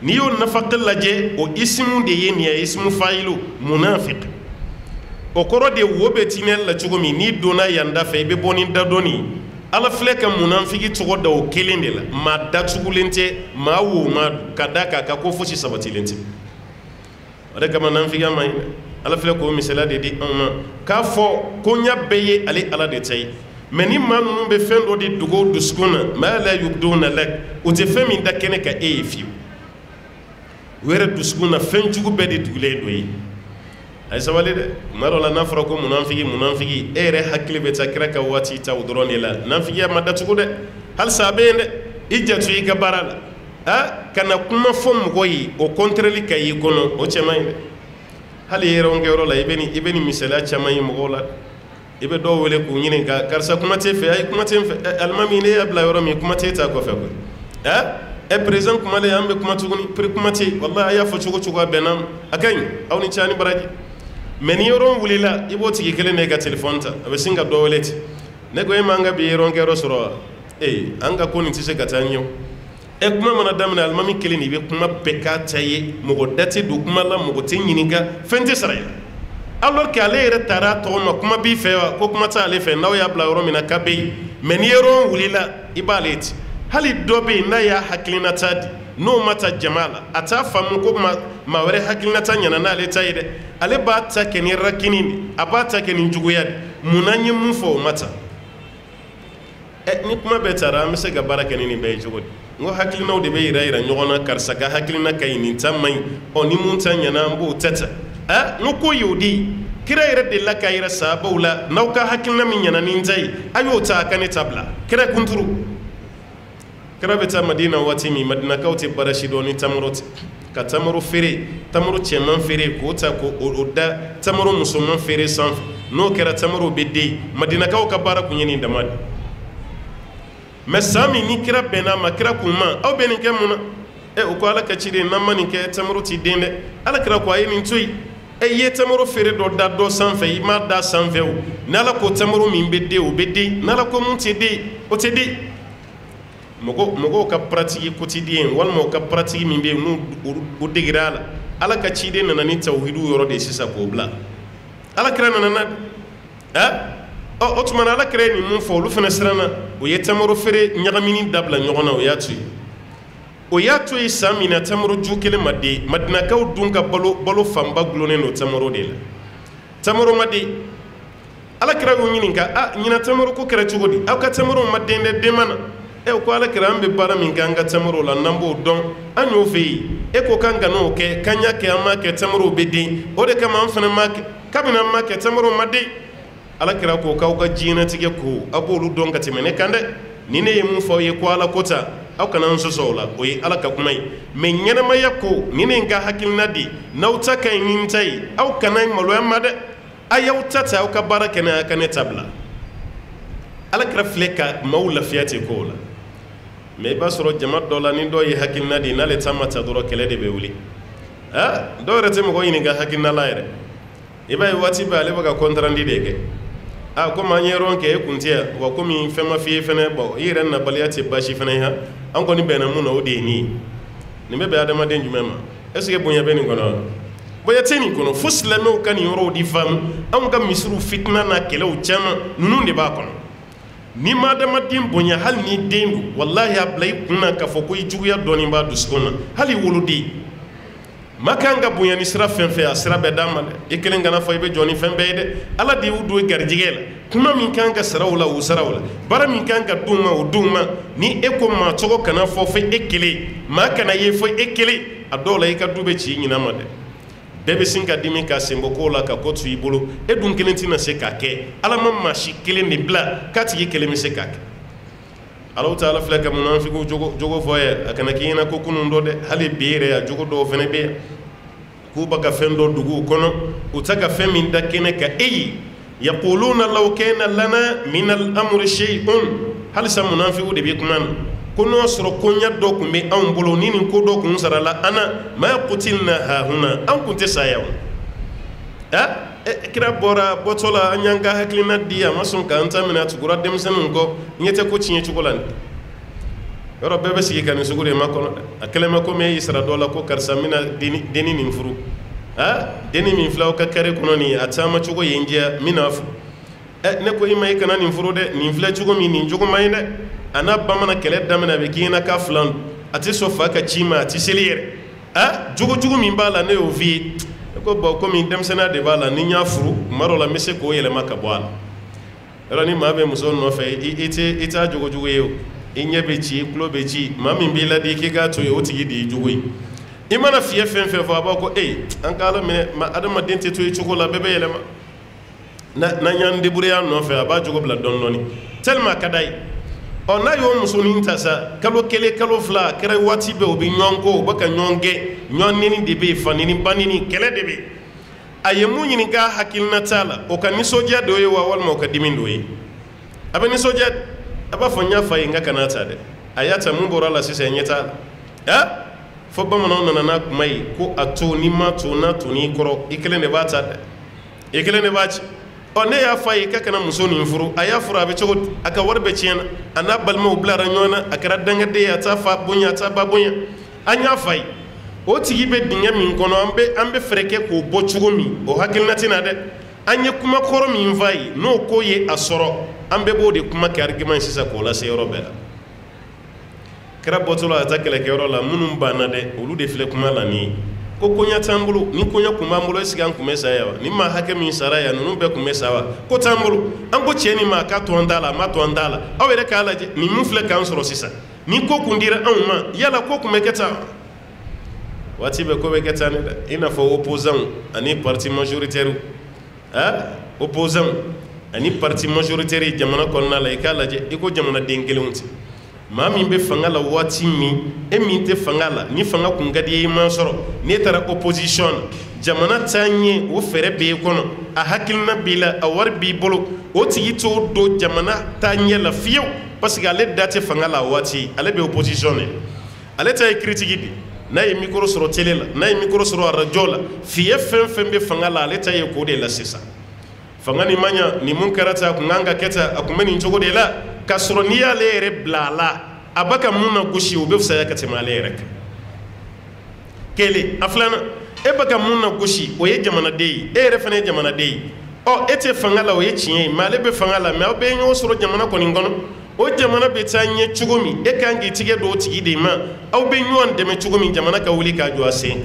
n'i y'o nafaq lajɛ o isimu de ye nin ye isimu fayilu munafiq o kɔrɔ de wo bɛ tinɛli la cogo min n'i donna yan da fɛ i bɛ bɔ ni dadɔnni ala filɛ ka munafigi tɔgɔ da o kelen de la maa datugulen tɛ maa woma ka da k'a ka ko fosi sabatilen tɛ o de kama nafigiya ma ɲi dɛ ala filɛ k'o misaliya de di anw ma k'a fɔ koɲɛ bɛɛ ye ale ala de ta ye mɛ ni maa ninnu bɛ fɛn dɔ de dogo o dusukun na ma la yubduna lak o tɛ fɛn min da kɛnɛ ka e ye fiyewu o yɛrɛ dusukun na fɛn jugu bɛɛ de dugulen do ye a ye sabali dɛ tuma dɔ la n'a fɔra ko munafigi e yɛrɛ hakili bɛ taa kira ka waati ta o dɔrɔn de la nafigiya ma datugu dɛ halisa a bɛ yen dɛ i jatu i ka baara la ka na kuma fɔ mɔgɔ ye o kɔntrɛli ka y'i kɔnɔ o cɛ man ɲi dɛ hali yɛrɛw kɛyɔrɔ la i bɛ nin misaliya caman ye mɔgɔw la i bɛ dɔw wele k'u ɲininka karisa kuma tɛ fɛ ayi kuma tɛ fɛ alimami ne y'a bila yɔrɔ min kuma tɛ ta kɔfɛ koyi président kumalen an bɛ kuma tuguni kuma tɛ wallahi a y'a fɔ cogo cogo a bɛnna a ka ɲi aw ni ca ni baraji mais ni yɔrɔ wulila i b'o tigi kelen de ka téléphone ta a bɛ sin ka dɔ wele ten ne ko e m'an ka bi yɔrɔ kɛ yɔrɔ sɔrɔ wa an ka ko nin tɛ se ka taa ɲɛ o kuma mana daminɛ alimami kelen de bɛ kuma bɛɛ k'a ta ye mɔgɔ da tɛ don kuma la mɔgɔ tɛ ɲininka fɛn tɛ sara ye alors que ale yɛrɛ taara tɔgɔ ma kuma b'i fɛ wa ko kuma tɛ ale fɛ n'aw y'a bila yɔrɔ min na k'a bɛ yen mais ni yɔrɔ wulila i b'ale ten hali dɔ bɛ yen n'a y'a hakilinata di n'o ma ta jama la a t'a faamu ko maa wɛrɛ hakilinata ɲɛna n'ale ta ye dɛ ale b'a ta kɛ ni rakini de a b'a ta kɛ ni juguya de munna n ye mun fɔ o ma ta ni kuma bɛɛ taara an bɛ se ka baara kɛ ni nin bɛɛ ye cogo di n ko hakilinaw de bɛ yira ɲɔgɔn na karisa ka hakilina ka ɲi nin ta man ɲi ni mun ta ɲɛna an b'o tɛ ta n ko ko y'o di kira yɛrɛ de la k'a yira sahabaw la n'aw ka hakilina min ɲɛna nin ta ye a y'o ta a ka ne ta bila kira kunturu kira bɛ taa madina waati min madinakaw tɛ baara si dɔn ni tamaro tɛ ka tamaro feere tamaro cɛman feere k'o ta k'o da tamaro musoman feere sanfɛ n'o kɛra tamaro bɛ den madinakaw ka baara kun ye nin dama de mais san min ni kira bɛnna ma kira kun ma aw bɛ nin kɛ mun na o ko ala ka ciden n'an ma nin kɛ tamaro ti den dɛ ala kira ko a ye nin to yen i ye tamaro feere dɔ da dɔ sanfɛ i m'a da sanfɛ o n'ala ko tamaro min bɛ den o bɛ den n'ala ko mun tɛ den o tɛ den mɔgɔw ka pratique quotidien walima o ka pratique min bɛ yen n'u o degera a la ala ka ciden nana ni tawhidu yɔrɔ de ye sisan k'o bila ala kira nana na o tuma na ala kira ye nin mun fɔ olu fana siranna o ye tamaro feere ɲagamini dabila ɲɔgɔn na o y'a to yen san min na tamaro ju kelen ma den madinakaw dun ka balo fanba gulonnen don tamaro de la tamaro ma den ala kira y'u ɲininka ɲinan tamaro ko kɛra cogo di aw ka tamaro ma den dɛ den ma na o ko ala kira an bɛ baara min kɛ an ka tamaro la n'an b'o dɔn an y'o fɛ yen ko k'an ka n'o kɛ k'an y'a kɛ an m'a kɛ tamaro bɛ den o de kama an fana m'a kɛ kabini an m'a kɛ tamaro ma den ala kira ko k'aw ka diɲɛnatigɛ ko aw b'olu dɔn ka tɛmɛ ne kan dɛ ni ne ye mun fɔ aw ye ko ala ko ta aw kana n sɔsɔ o la o ye ala ka kuma ye mais ɲɛnamaya ko ni ne ka hakilina di n'aw ta ka ɲi ni n ta ye aw kana maloya ma dɛ a y'aw ta ta aw ka baara kɛ n'a ka ne ta bila ala kira filɛ ka maaw lafiya ten ko la mais i b'a sɔrɔ jama dɔ la ni dɔ ye hakilina di n'ale ta ma ta dɔrɔn kɛlɛ de bɛ wuli dɔw yɛrɛ tɛ mɔgɔ ɲininka hakilina la yɛrɛ i b'a ye waati bɛɛ ale bɛ ka kɔntarandi de kɛ komi an ye yɔrɔ kɛ e kun tɛ yan wa komi fɛn ma f'i ye fɛnɛ i yɛrɛ nabaliya tɛ baasi fɛnɛ ye an kɔni bɛnna mun na o de ye nin ye nin bɛ bɛn adamaden jumɛn ma est-ce que bonya bɛ nin kɔnɔ bonya tɛ nin kɔnɔ fo silamɛw ka nin yɔrɔw di faamu anw ka misiriw fitina n'a kɛlɛw caman ninnu de b'a kɔnɔ ni ma adamaden bonya hali ni den don walahi a bila i kun na k'a fɔ ko i juguya dɔɔnin b'a dusukun na hali woloden ma kan ka bonya ni sira fɛn fɛn a sira bɛɛ d'a ma dɛ i kelen kana fɔ i bɛ jɔ ni fɛn bɛɛ ye dɛ ala de y'u don garijɛgɛ la kuma min kan ka sara o la o sara o la baara min kan ka d'u ma o d'u ma ni e ko maa cogo kana fɔ fo e kelen maa kana ye fo e kelen a dɔw la i ka du bɛ ci i ɲinan ma dɛ bɛɛ bɛ sin ka dimi ka senbɔ ko la ka ko to i bolo e dun kelen tɛna se k'a kɛ ala ma maa si kelen de bila k'a tigi kelen bɛ se k'a kɛ Allahu Taala filɛ ka munafiqu jogo fɔ ye a kana k'i ɲɛna ko kunun dɔ dɛ hali bi yɛrɛ a jogo dɔw fɛnɛ bɛ yan k'u bɛ ka fɛn dɔ dugu u kɔnɔ u tɛ ka fɛn min da kɛnɛ kan e ye yaquluna law kana lana min al-amri shay'un halisa munafiqu de bɛ kuma na ko n'o sɔrɔ koɲɛ dɔ tun bɛ anw bolo ni nin ko dɔ tun sarala an na ma qutilna hahuna an tun tɛ saya o kira bɔtɔ la an y'an ka hakilina di a ma sɔn k'an ta minɛ a tugura denmisɛnninw kɔ ɲɛ tɛ ko tiɲɛ cogo la nin yɔrɔ bɛɛ bɛ sigi ka nin sugu de ma kɔnɔ dɛ a kɛlen bɛ komi e y'i sara dɔ la ko karisa n bɛna denni nin furu denni min filɛ aw ka kari kɔnɔ nin a taama cogo ye n diya n bɛna furu ne ko i ma i kana nin furu dɛ nin filɛ cogo min nin jogo ma ɲi dɛ a n'a ba mana kɛlɛ daminɛ a bɛ k'i ɲɛna k'a filan a tɛ sɔn fa ka ci ma a tɛ seli yɛrɛ jogo jugu min b'a la ne y'o f'i ye ko bon komi denmisɛnniya de b'a la ni n y'a furu tuma dɔw la n bɛ se k'o yɛlɛma ka bɔ a la yɔrɔ ni maa bɛ muso nɔfɛ i t'a jogo jugu ye o i ɲɛ bɛ ci i tulo bɛ ci maa min b'i ladi k'i k'a to yen o tigi de ye jogo ye i mana fiyɛ fɛn fɛn fɔ a b'a ko an ka ala minɛ adamaden tɛ to i cogo la bɛɛ bɛ yɛlɛma n'an y'an débrouiller a nɔfɛ a b'a jogo bila dɔɔni dɔɔni tellement a ka d'a ye n'a y'o musonin ta sa kalo kelen kalo fila a kɛra waati bɛɛ u bɛ ɲɔgɔn kɔ u bɛ ka ɲɔgɔn gɛn ɲɔgɔn neni de bɛ yen fa neni ba neni kɛlɛ de bɛ yen a ye mun ɲini k'a hakilina t'a la o ka nisɔndiya dɔ ye wa walima o ka dimi dɔ ye a bɛ nisɔndiya a b'a fɔ n y'a fa ye n ka kana ta dɛ a y'a ta mun bɔra la sisan ɲɛ t'a la fo bamananw nana n'a kuma ye ko a to n'i ma to n'a to n'i kɔrɔ i kelen de b'a ta dɛ i kelen de b'a ci ne y'a fa ye k'a kana muso nin furu a y'a furu a bɛ cogo di a ka wari bɛɛ tiɲɛna a n'a balimaw bilara ɲɔgɔn na a kɛra dangaden ye a t'a fa bonya a t'a ba bonya an y'a fa ye o tigi bɛ dingɛ min kɔnɔ an bɛ fɛɛrɛ kɛ k'o bɔ cogo min o hakilina tɛna dɛ an ye kuma kɔrɔ min f'a ye n'o ko ye a sɔrɔ an bɛɛ b'o de kuma kɛ argument sisan k'o lase yɔrɔ bɛɛ la kɛra bɔtɔla a taa kɛlɛkɛyɔrɔ la minnu banna dɛ olu de filɛ kuma la nin ye ko koɲa t'an bolo ni koɲa kun b'an bolo est-ce que an kun bɛ sa yan wa ni maa hakɛ min sara yan ninnu bɛɛ kun bɛ sa wa ko t'an bolo an ko cɛ nin ma k'a to an t'a la a ma to an t'a la aw yɛrɛ k'a lajɛ nin min filɛ k'an sɔrɔ sisan ni ko kun dira anw ma yala ko kun bɛ kɛ tan waati bɛɛ ko bɛ kɛ tan dɛ i n'a fɔ opposant ani parti majoritaire opposant ani parti majoritaire jamana kɔnɔna la i k'a lajɛ i ko jamanaden kelenw tɛ maa min bɛ fanga la waati min e min tɛ fanga la ni fanga kun ka di ye i ma sɔrɔ n'e taara opposition na jamana taa ɲɛ o fɛɛrɛ b'e kɔnɔ a hakilina b'i la a wari b'i bolo o tigi t'o don jamana taa ɲɛ la fiyewu parce que ale da tɛ fanga la a waati ale bɛ opposition de ale ta ye critique de n'a ye micro sɔrɔ télé la n'a ye micro sɔrɔ radio la fiye fɛn fɛn bɛ fanga la ale ta ye k'o de la sisan fanga nin ma ɲa nin mun kɛra ta a kun kan ka kɛ ta a kun bɛ nin cogo de la k'a sɔrɔ n'i y'ale yɛrɛ bila a la a b'a ka mun na gosi o bɛ fisaya ka tɛmɛ ale yɛrɛ kan kelen a filanan e b'a ka mun na gosi o ye jamanaden ye e yɛrɛ fana ye jamanaden ye ɔ e tɛ fanga la o ye tiɲɛ ye mais ale bɛ fanga la mais aw bɛ ɲɔgɔn sɔrɔ jamana kɔni kɔnɔ o jamana bɛ taa ɲɛ cogo min e kan k'i tigɛ don o tigi de ma aw bɛ ɲɔgɔn dɛmɛ cogo min jamana ka wuli k'a jɔ a sen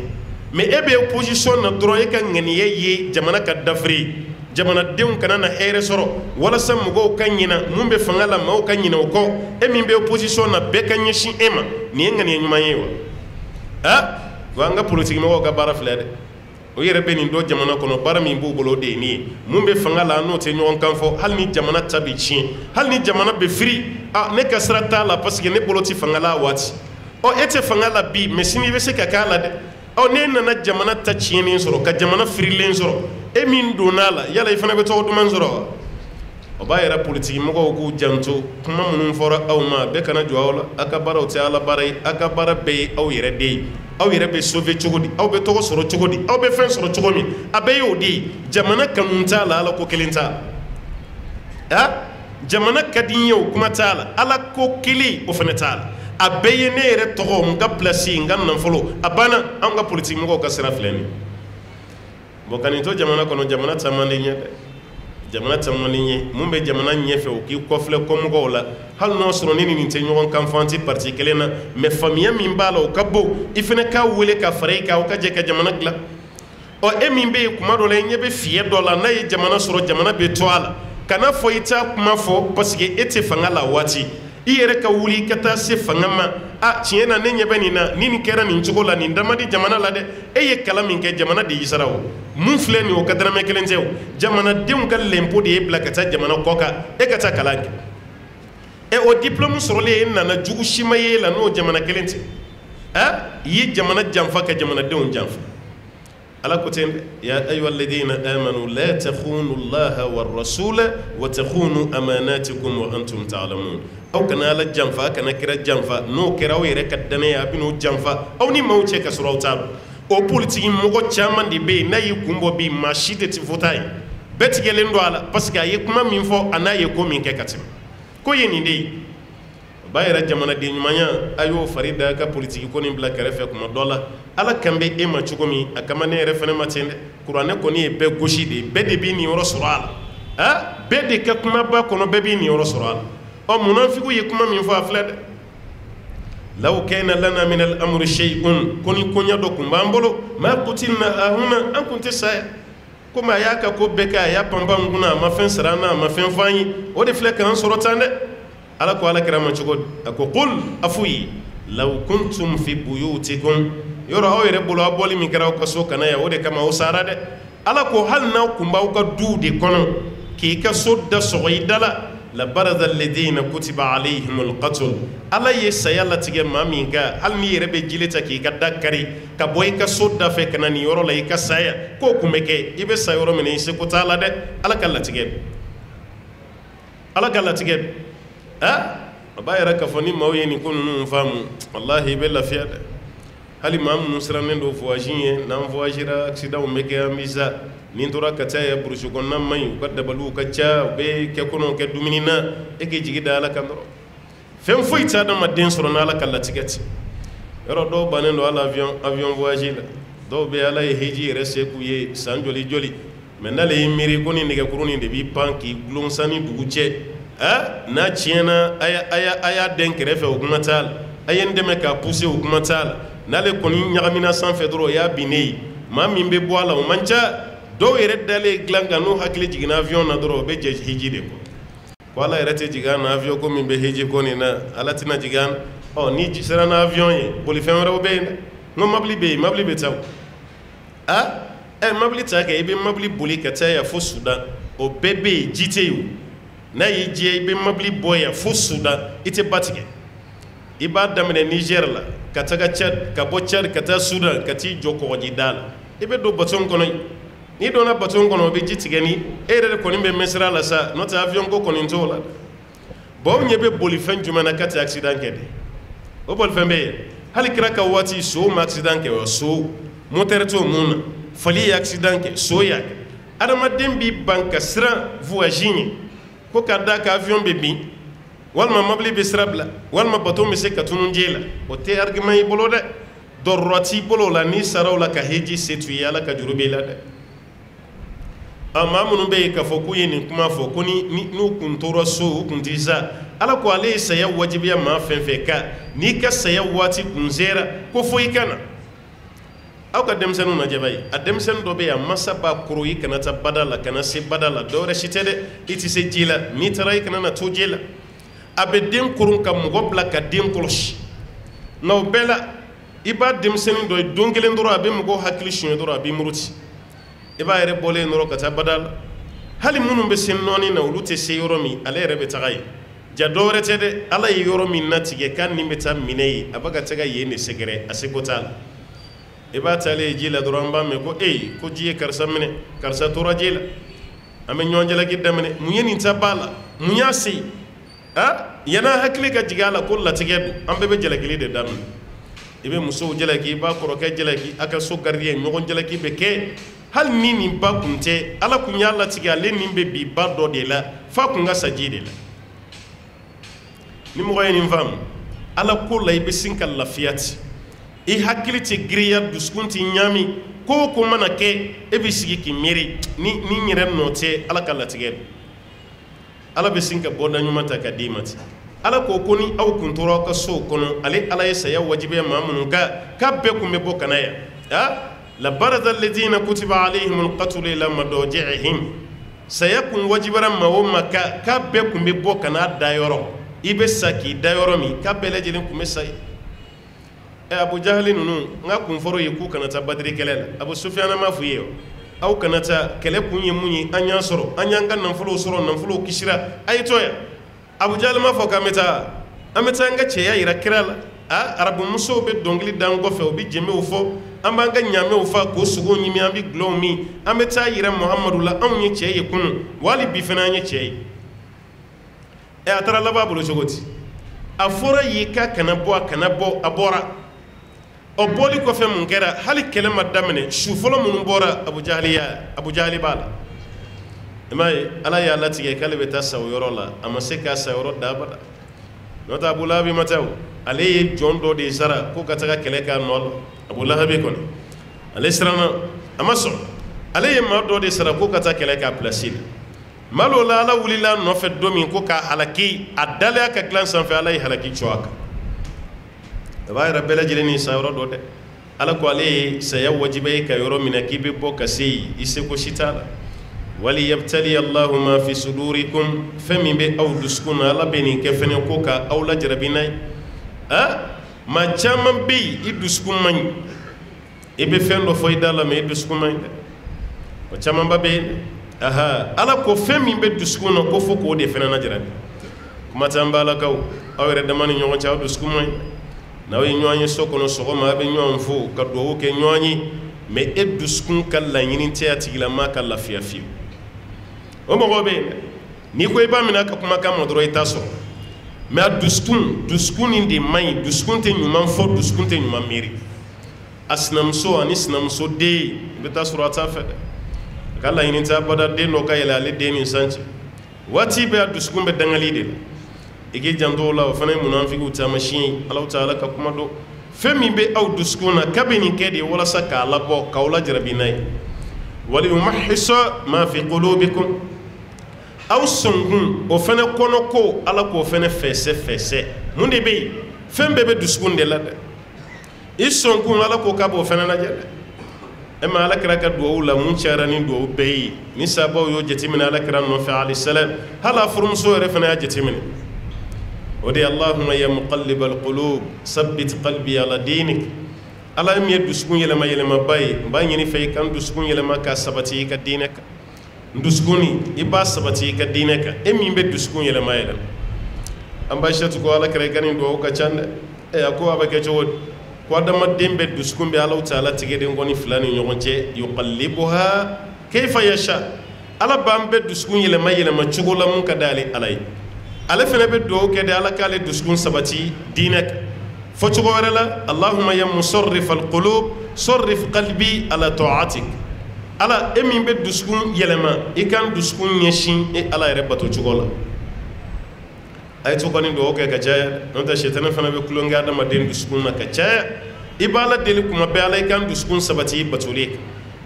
mais e bɛ opposition na dɔrɔn e ka ŋaniya ye jamana ka dafiri jamanadenw kana na hɛrɛ sɔrɔ walasa mɔgɔw ka ɲina mun bɛ fanga la maaw ka ɲina o kɔ e min bɛ opposition na bɛɛ ka ɲɛsin e ma nin ye ŋaniya ɲuman ye wa wa an ka politique mɔgɔw ka baara filɛ dɛ o yɛrɛ bɛ nin dɔ jamana kɔnɔ baara min b'u bolo o de ye nin ye mun bɛ fanga la n'o tɛ ɲɔgɔn kan fɔ hali ni jamana ta bɛ tiɲɛ hali ni jamana bɛ firi ne ka sira t'a la parce que ne bolo tɛ fanga la a waati e tɛ fanga la bi mais sini i bɛ se ka k'a la dɛ n'e nana jamana ta tiɲɛnen sɔrɔ ka jamana firilen sɔrɔ e min donn'a la yala i fana bɛ tɔgɔ duman sɔrɔ wa o b'a yɛrɛ politiki mɔgɔw k'u janto kuma minnu fɔra aw ma bɛɛ kana jɔ aw la aw ka baaraw tɛ ala baara ye aw ka baara bɛɛ ye aw yɛrɛ de ye aw yɛrɛ bɛ sauver cogo di aw bɛ tɔgɔ sɔrɔ cogo di aw bɛ fɛn sɔrɔ cogo min a bɛɛ y'o de ye jamana kanu t'a la ala ko kelen t'a la jamana ka di n ye o kuma t'a la ala ko kelen o fana t'a la a bɛɛ ye ne yɛrɛ tɔgɔ n ka place n ka nafolo a banna anw ka politiki mɔgɔw ka sira filɛ nin bon ka nin to jamana kɔnɔ jamana caman de ɲɛ dɛ jamana caman de ɲɛ mun bɛ jamana ɲɛfɛ o k'i kɔfilɛ kɔmɔgɔw la hali n'o sɔrɔ ni nin tɛ ɲɔgɔn kan fɔ an tɛ parti kelen na mais faamuya min b'a la o ka bon i fana k'a wele ka fara i kan o ka jɛ ka jamana dilan e min bɛ yen kuma dɔ la i ɲɛ bɛ fiyɛ dɔ la n'a ye jamana sɔrɔ jamana bɛ to a la kana fɔ i t'a kuma fɔ parce que e tɛ fanga la waati i yɛrɛ ka wuli ka taa se fanga ma tiɲɛ na ne ɲɛ bɛ nin na ni nin kɛra nin cogo la nin dama di jamana la dɛ e ye kalan min kɛ jamana de y'i sara o mun filɛ nin o ka dɔrɔmɛ kelen tɛ o jamanadenw ka lɛnpo de ye bila ka taa jamana kɔ kan e ka taa kalan kɛ o diplôme sɔrɔlen e nana jugu si ma ye la n'o jamana kelen tɛ i ye jamana janfa ka jamanadenw janfa ala ko ten ya ayyuha alladhina amanu la takhunu allaha war rasula wa takhunu amanatikum wa antum ta'lamun aw kana ala janfa kana kira janfa n'o kɛra aw yɛrɛ ka danaya a bɛn'o janfa aw ni maaw cɛ ka sɔrɔ aw t'a dɔn o politiki mɔgɔ caman de bɛ yen n'a y'i kun bɔ bi maa si de tɛ fɔ ta ye bɛɛ tigɛlen don a la parce que a ye kuma min fɔ a n'a ye ko min kɛ ka tɛmɛ ko ye nin de ye o b'a yɛrɛ jamanaden ɲumanya a y'o fari da a ka politiki ko nin bila kɛrɛfɛ kuma dɔ la ala kan bɛ e ma cogo min a kama ne yɛrɛ fana ma ten dɛ kuranɛ kɔni ye bɛɛ gosi de ye bɛɛ de bɛ nin yɔrɔ sɔrɔ a la bɛɛ de ka kumaba kɔnɔ bɛɛ bɛ nin yɔrɔ sɔrɔ a la munafiku ye kuma min fɔ a filɛ dɛ law kana lana min al-amri shay'un ko ni koɲa dɔ kun b'an bolo ma qutilna hahuna an kun tɛ sa yan komi a y'a ka ko bɛɛ kɛ a y'a panpan n kunna a ma fɛn sara an na a ma fɛn fɔ an ye o de filɛ k'an sɔrɔ tan dɛ ala ko ala kɛra ma cogo di a ko qul a f'u ye law kuntum fi buyutikum yɔrɔ aw yɛrɛ bolo aw bɔli min kɛra aw ka so kana yan o de kama aw sara dɛ ala ko hali n'aw kun b'aw ka duw de kɔnɔ k'i ka so da sɔgɔ i da la la barada alladhina kutiba alayhimul qatl ala ye saya latige maa min ka hali ni yɛrɛ bɛ jili ta k'i ka da kari ka bɔ i ka so da fɛ ka na nin yɔrɔ la i ka saya k'o kun bɛ kɛ i bɛ sa yɔrɔ min na i seko t'a la dɛ ala ka latigɛ ala ka latigɛ a b'a yɛrɛ k'a fɔ ni maaw ye nin ko ninnu faamu walahi i bɛ lafiya dɛ hali maa minnu sirannen don voyage ye n'an voyagera accident bɛ kɛ an bɛ sa ni tora ka taa burusi kɔnɔna man ɲi u ka dabaliw ka ca u bɛ kɛ kɔnɔ kɛ dumuni na e k'i jigi da ala kan dɔrɔn fɛn foyi tɛ adamaden sɔrɔ n'ala ka latigɛ tɛ yɔrɔ dɔw bannen don hali avion voyage la dɔw bɛ ala ye hiji yɛrɛ se k'u ye san joli joli mɛ n'ale y'i miiri ko ni nɛgɛkurunin de b'i pan k'i gulon san ni dugu cɛ n'a tiɲɛna a y'a den kɛrɛfɛ o kuma t'a la a ye n dɛmɛ k'a pousser o kuma t'a la n'ale kɔni ɲagamina sanfɛ dɔrɔn o y'a binnen ye maa min bɛ bɔ a la o man ca dɔw yɛrɛ dalen dilan kan n'u hakili jiginna avion na dɔrɔn o bɛ jɛ hiji de kɔ ko ala yɛrɛ tɛ jigin na avion ko min bɛ hiji ko nin na ala tɛna jigin ni sera na avion ye bolifɛn wɛrɛw bɛ yen dɛ n ko mabili bɛ yen mabili bɛ taa mabili ta kɛ i bɛ mabili boli ka taa yan fo Sudan o bɛɛ bɛ yen ji tɛ yen n'a y'i diya i bɛ mabili bɔ yan fo Sudan i tɛ ba tigɛ i b'a daminɛ Niger la ka taga Tchad ka bɔ Tchad ka taa Sudan ka t'i jɔ kɔgɔjida la i bɛ don bateau kɔnɔ yen n'i donna bateau kɔnɔ o bɛ ji tigɛ ni e yɛrɛ de kɔni bɛ mɛn sira la sa n'o tɛ avion ko kɔni t'o la bon ɲɛ bɛ bolifɛn jumɛn na ka tɛ accident kɛ de o bolifɛn bɛ yen hali kira ka waati so ma accident kɛ wa so moteur t'o mun na fali ye accident kɛ so y'a kɛ adamaden b'i ban ka siran voyage ɲɛ ko k'a da ka avion bɛ bin walima mobili bɛ sira bila walima bateau bɛ se ka tunun ji la o tɛ argument i bolo dɛ dɔrɔrɔ t'i bolo o la n'i sara o la ka heji se t'u ye ala ka juru b'i la dɛ maa minnu bɛ yen k'a fɔ k'u ye nin kuma fɔ ko n'u kun tora so u kun t'i sa ala ko ale ye saya wajibiya maa fɛn fɛn kan n'i ka saya waati kun sera ko fo i ka na aw ka denmisɛnninw lajɛ bani a denmisɛnnin dɔ bɛ yen a masa b'a koro i kana taa bada la kana se bada la dɔwɛrɛ si tɛ dɛ i tɛ se ji la n'i taara i kana na to ji la a bɛ den koron ka mɔgɔ bila ka den kɔlɔsi nka o bɛɛ la i b'a denmisɛnnin dɔ ye don kelen dɔrɔn a bɛ mɔgɔw hakili suɲɛ dɔrɔn a b'i muruti i b'a yɛrɛ bɔlen dɔrɔn ka taa bada la hali minnu bɛ se nɔɔni na olu tɛ se yɔrɔ min ale yɛrɛ bɛ taga yen ja dɔwɛrɛ tɛ dɛ ala ye yɔrɔ min natigɛ k'a nin bɛ taa minɛ yen a bɛ ka taga yen de sɛgɛrɛ a seko t'a la i b'a taalen ji la dɔrɔn an b'a mɛn ko ko ji ye karisa minɛ karisa tora ji la an bɛ ɲɔgɔn jalaki daminɛ mun ye nin ta b'a la mun y'a se yan'a hakili ka jigin a la ko latigɛ don an bɛɛ bɛ jalakili de daminɛ i bɛ musow jalaki i b'a kɔrɔkɛ jalaki a ka so gardien ɲɔgɔn jalaki bɛ kɛ hali ni nin ba kun tɛ ala kun y'a latigɛ ale nin bɛ bi ba dɔ de la f'a kun ka sa ji de la ni mɔgɔ ye nin faamu ala ko la i bɛ sin ka lafiya ten i hakili tɛ giriya dusukun tɛ ɲaami ko o ko mana kɛ e bɛ sigi k'i miiri ni n yɛrɛ nɔ tɛ ala ka latigɛ don ala bɛ sin ka bɔda ɲuman ta ka d'i ma ten ala ko ko ni aw kun tora aw ka sow kɔnɔ ale ala ye saya wajibiya maa minnu kan k'a bɛɛ kun bɛ bɔ ka na yan la barada alladhina kutiba alayhimul qatlu ila madajihim saya kun wajibara maa o maa kan k'a bɛɛ kun bɛ bɔ ka n'a da yɔrɔ i bɛ sa k'i da yɔrɔ min k'a bɛɛ lajɛlen kun bɛ sa ye Abu Jahali ninnu n ka kun fɔr'o ye k'u kana taa Badiri kɛlɛ la Abu Sufyana m'a f'u ye aw kana taa kɛlɛ kun ye mun ye an y'an sɔrɔ an y'an ka nafolow sɔrɔ nafolow kisira a ye to yan Abu Jahali m'a fɔ k'an bɛ taa an ka cɛya yira kira la arabu musow bɛ dɔnkili da an kɔfɛ u bɛ jɛmɛw fɔ an b'an ka ɲaamɛw fa k'o sogow ɲimi an bɛ gulɔw min an bɛ taa yira Muhamadu la anw ye cɛ ye kunun wali bi fana an ye cɛ ye a taara laban bolo cogo di a fɔra y'i ka kana bɔ a kana bɔ a bɔra o bɔli kɔfɛ mun kɛra hali kɛlɛ ma daminɛ su fɔlɔ minnu bɔra Abu Jahali b'a la i m'a ye ala y'a latigɛ k'ale bɛ taa sa o yɔrɔ la a ma se k'a sa yɔrɔ dabada n'o tɛ Abu Lahabi ma taa o ale ye jɔn dɔ de sara ko ka taga kɛlɛ k'a nɔ la Abu Lahabi kɔni ale siranna a ma sɔn ale ye maa dɔ de sara ko ka taa kɛlɛ k'a pilasi la malo la ala wulila nɔfɛ don min ko k'a halaki a dalen a ka dilan sanfɛ ala ye halaki cɔ a kan a b'a yɛrɛ bɛɛ lajɛlen ni sa yɔrɔ dɔ dɛ ala ko ale ye saya wajiba ye ka yɔrɔ minɛ k'i bɛ bɔ ka se yen i seko si t'a la wali yabtali Allahu ma fi sudurikum fɛn min bɛ aw dusukun na ala bɛ nin kɛ fɛnɛ ko ka aw lajarabi n'a ye maa caman bɛ yen i dusukun man ɲi i bɛ fɛn dɔ fɔ i da la mɛ i dusukun man ɲi dɛ o camanba bɛ yen ala ko fɛn min bɛ dusukun na ko fo k'o de fɛnɛ lajarabi kuma tan balakaw aw yɛrɛ dama ni ɲɔgɔn cɛ aw dusukun man ɲi n'aw ye ɲɔgɔn ye so kɔnɔ sɔgɔma a bɛ ɲɔgɔn fo ka dugawu kɛ ɲɔgɔn ye mais e dusukun ka laɲini tɛ a tigilama ka lafiya fiyewu o mɔgɔ bɛ yen dɛ n'i ko i b'a minɛ ka kumakan ma dɔrɔn i t'a sɔrɔ mais a dusukun nin de man ɲi dusukun tɛ ɲuman fɔ dusukun tɛ ɲuman miiri a sinamuso ani sinamuso den i bɛ taa sɔrɔ a t'a fɛ dɛ a ka laɲini tɛ abada den dɔ ka yɛlɛ ale den ni san cɛ waati bɛɛ a dusukun bɛ dangali de la i k'i janto o la o fana ye munafikiw taamasiyɛn ye Alahu Taala ka kuma dɔn fɛn min bɛ aw dusukun na k'a bɛ nin kɛ de walasa k'a labɔ k'aw lajarabi n'a ye waliyumahhisa ma fi qulubikum aw sɔnkun o fana kɔnɔ ko Ala k'o fana fɛsɛ mun de bɛ yen fɛn bɛɛ bɛ dusukun de la dɛ i sɔnkun Ala ko k'a b'o fana lajɛ dɛ e ma Alakira ka duwawu la mun cayara ni duwawu bɛɛ ye ni sahabaw y'o jateminɛ Alakira nɔfɛ alayhi salam hali a furumuso yɛrɛ fana y'a jateminɛ o de Allahumma ya muqallibal qulub sabbit qalbi ala dinik Ala min ye dusukun yɛlɛma yɛlɛmaba ye n b'a ɲini fɛ i ka n dusukun yɛlɛma ka sabati i ka diinɛ kan n dusukun i b'a sabati i ka diinɛ kan e min bɛ dusukun yɛlɛma yɛlɛma an b'a Aishatu ko Alakira i ka nin duwawu ka ca dɛ a ko a bɛ kɛ cogo di ko adamaden bɛ dusukun bɛ Alahu Taala tigɛden kɔni fila ni ɲɔgɔn cɛ yuqallibuha kayfa yasha Ala b'an bɛ dusukun yɛlɛma yɛlɛma cogo la mun ka d'ale Ala ye ale fana bɛ duwawu kɛ de Ala k'ale dusukun sabati diinɛ kan fɔ cogo wɛrɛ la Allahumma ya musarrifal qulub sarrif qalbi ala ta'atik Ala e min bɛ dusukun yɛlɛma i kan dusukun ɲɛsin e Ala yɛrɛ bato cogo la a ye to kɔni duwawu kɛ ka caya n'o tɛ sitana fana bɛ kulonkɛ adamaden dusukun na ka caya i b'a Ala deli kuma bɛɛ Ala i kan dusukun sabati i batoli kan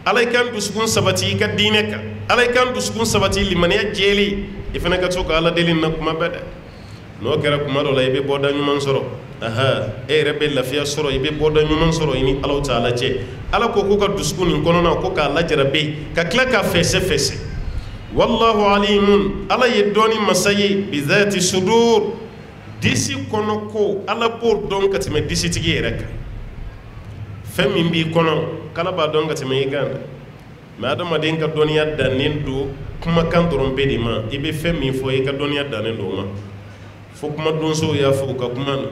Ala i kan dusukun sabati i ka diinɛ kan Ala i kan dusukun sabati limaniya jɛlen i fana ka to ka Ala deli na kuma bɛɛ dɛ n'o kɛra kuma dɔ la i bɛ bɔda ɲuman sɔrɔ e yɛrɛ bɛ lafiya sɔrɔ i bɛ bɔda ɲuman sɔrɔ i ni Alahu Taala cɛ Ala ko k'u ka dusukun nin kɔnɔna ko k'a lajarabe ka tila k'a fɛsɛ wallahu alimun Ala ye dɔɔni masa ye bi zati sudur disi kɔnɔ ko Ala b'o dɔn ka tɛmɛ disitigi yɛrɛ kan fɛn min b'i kɔnɔ k'Ala b'a dɔn ka tɛmɛ i kan dɛ mais adamaden ka dɔnniya dannen don kumakan dɔrɔn bɛ de ma i bɛ fɛn min fɔ i ka dɔnniya dannen don o ma fo kuma donsow y'a fɔ u ka kuma na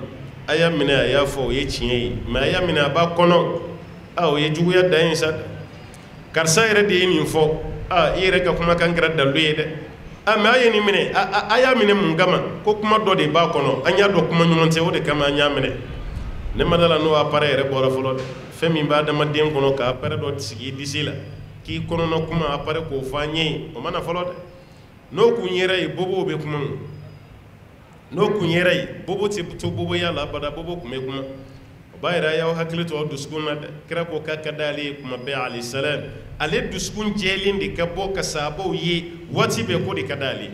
a y'a minɛ a y'a fɔ o ye tiɲɛ ye mais a y'a minɛ a b'a kɔnɔ o ye juguya dan ye sa karisa yɛrɛ de ye nin fɔ i yɛrɛ ka kumakan kɛra dalu ye dɛ mais a ye nin minɛ a y'a minɛ mun kama ko kuma dɔ de b'a kɔnɔ an y'a dɔn kuma ɲuman tɛ o de kama an y'a minɛ ne ma da la n'o appareil yɛrɛ bɔra fɔlɔ dɛ fɛn min b'a adamaden kɔnɔ ka appareil dɔ sigi i disi la k'i kɔnɔna kuma appareil k'o fɔ an ye o ma na fɔlɔ dɛ n'o kun yɛrɛ ye bobow bɛ kuma n'o kun yɛrɛ ye bobo tɛ to boboya la abada bobo kun bɛ kuma o b'a yɛrɛ a y'aw hakili to aw dusukun na dɛ kira ko k'a ka d'ale ye kuma bɛɛ alayhi salam ale dusukun jɛlen de ka bɔ ka sahabaw ye waati bɛɛ ko de ka d'ale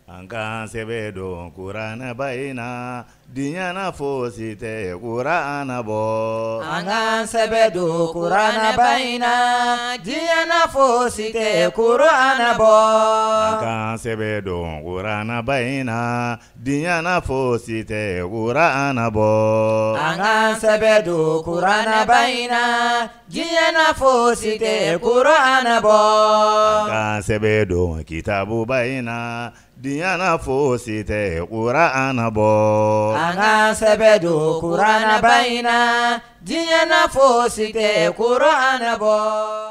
an k'an sɛbɛ don kuranɛ ba in na diɲɛna fosi tɛ kuranɛ bɔ. An k'an sɛbɛ don kuranɛ ba in na diɲɛna fosi tɛ kuranɛ bɔ. An k'an sɛbɛ don kuranɛ ba in na diɲɛna fosi tɛ kuranɛ bɔ. An k'an sɛbɛ don kuranɛ ba in na diɲɛna fosi tɛ kuranɛ bɔ. An k'an sɛbɛ don kitabu ba in na diɲɛna fosi tɛ kuranɛ bɔ. An k'an sɛbɛ don kuranɛ ba in na diɲɛna fosi tɛ kuranɛ bɔ.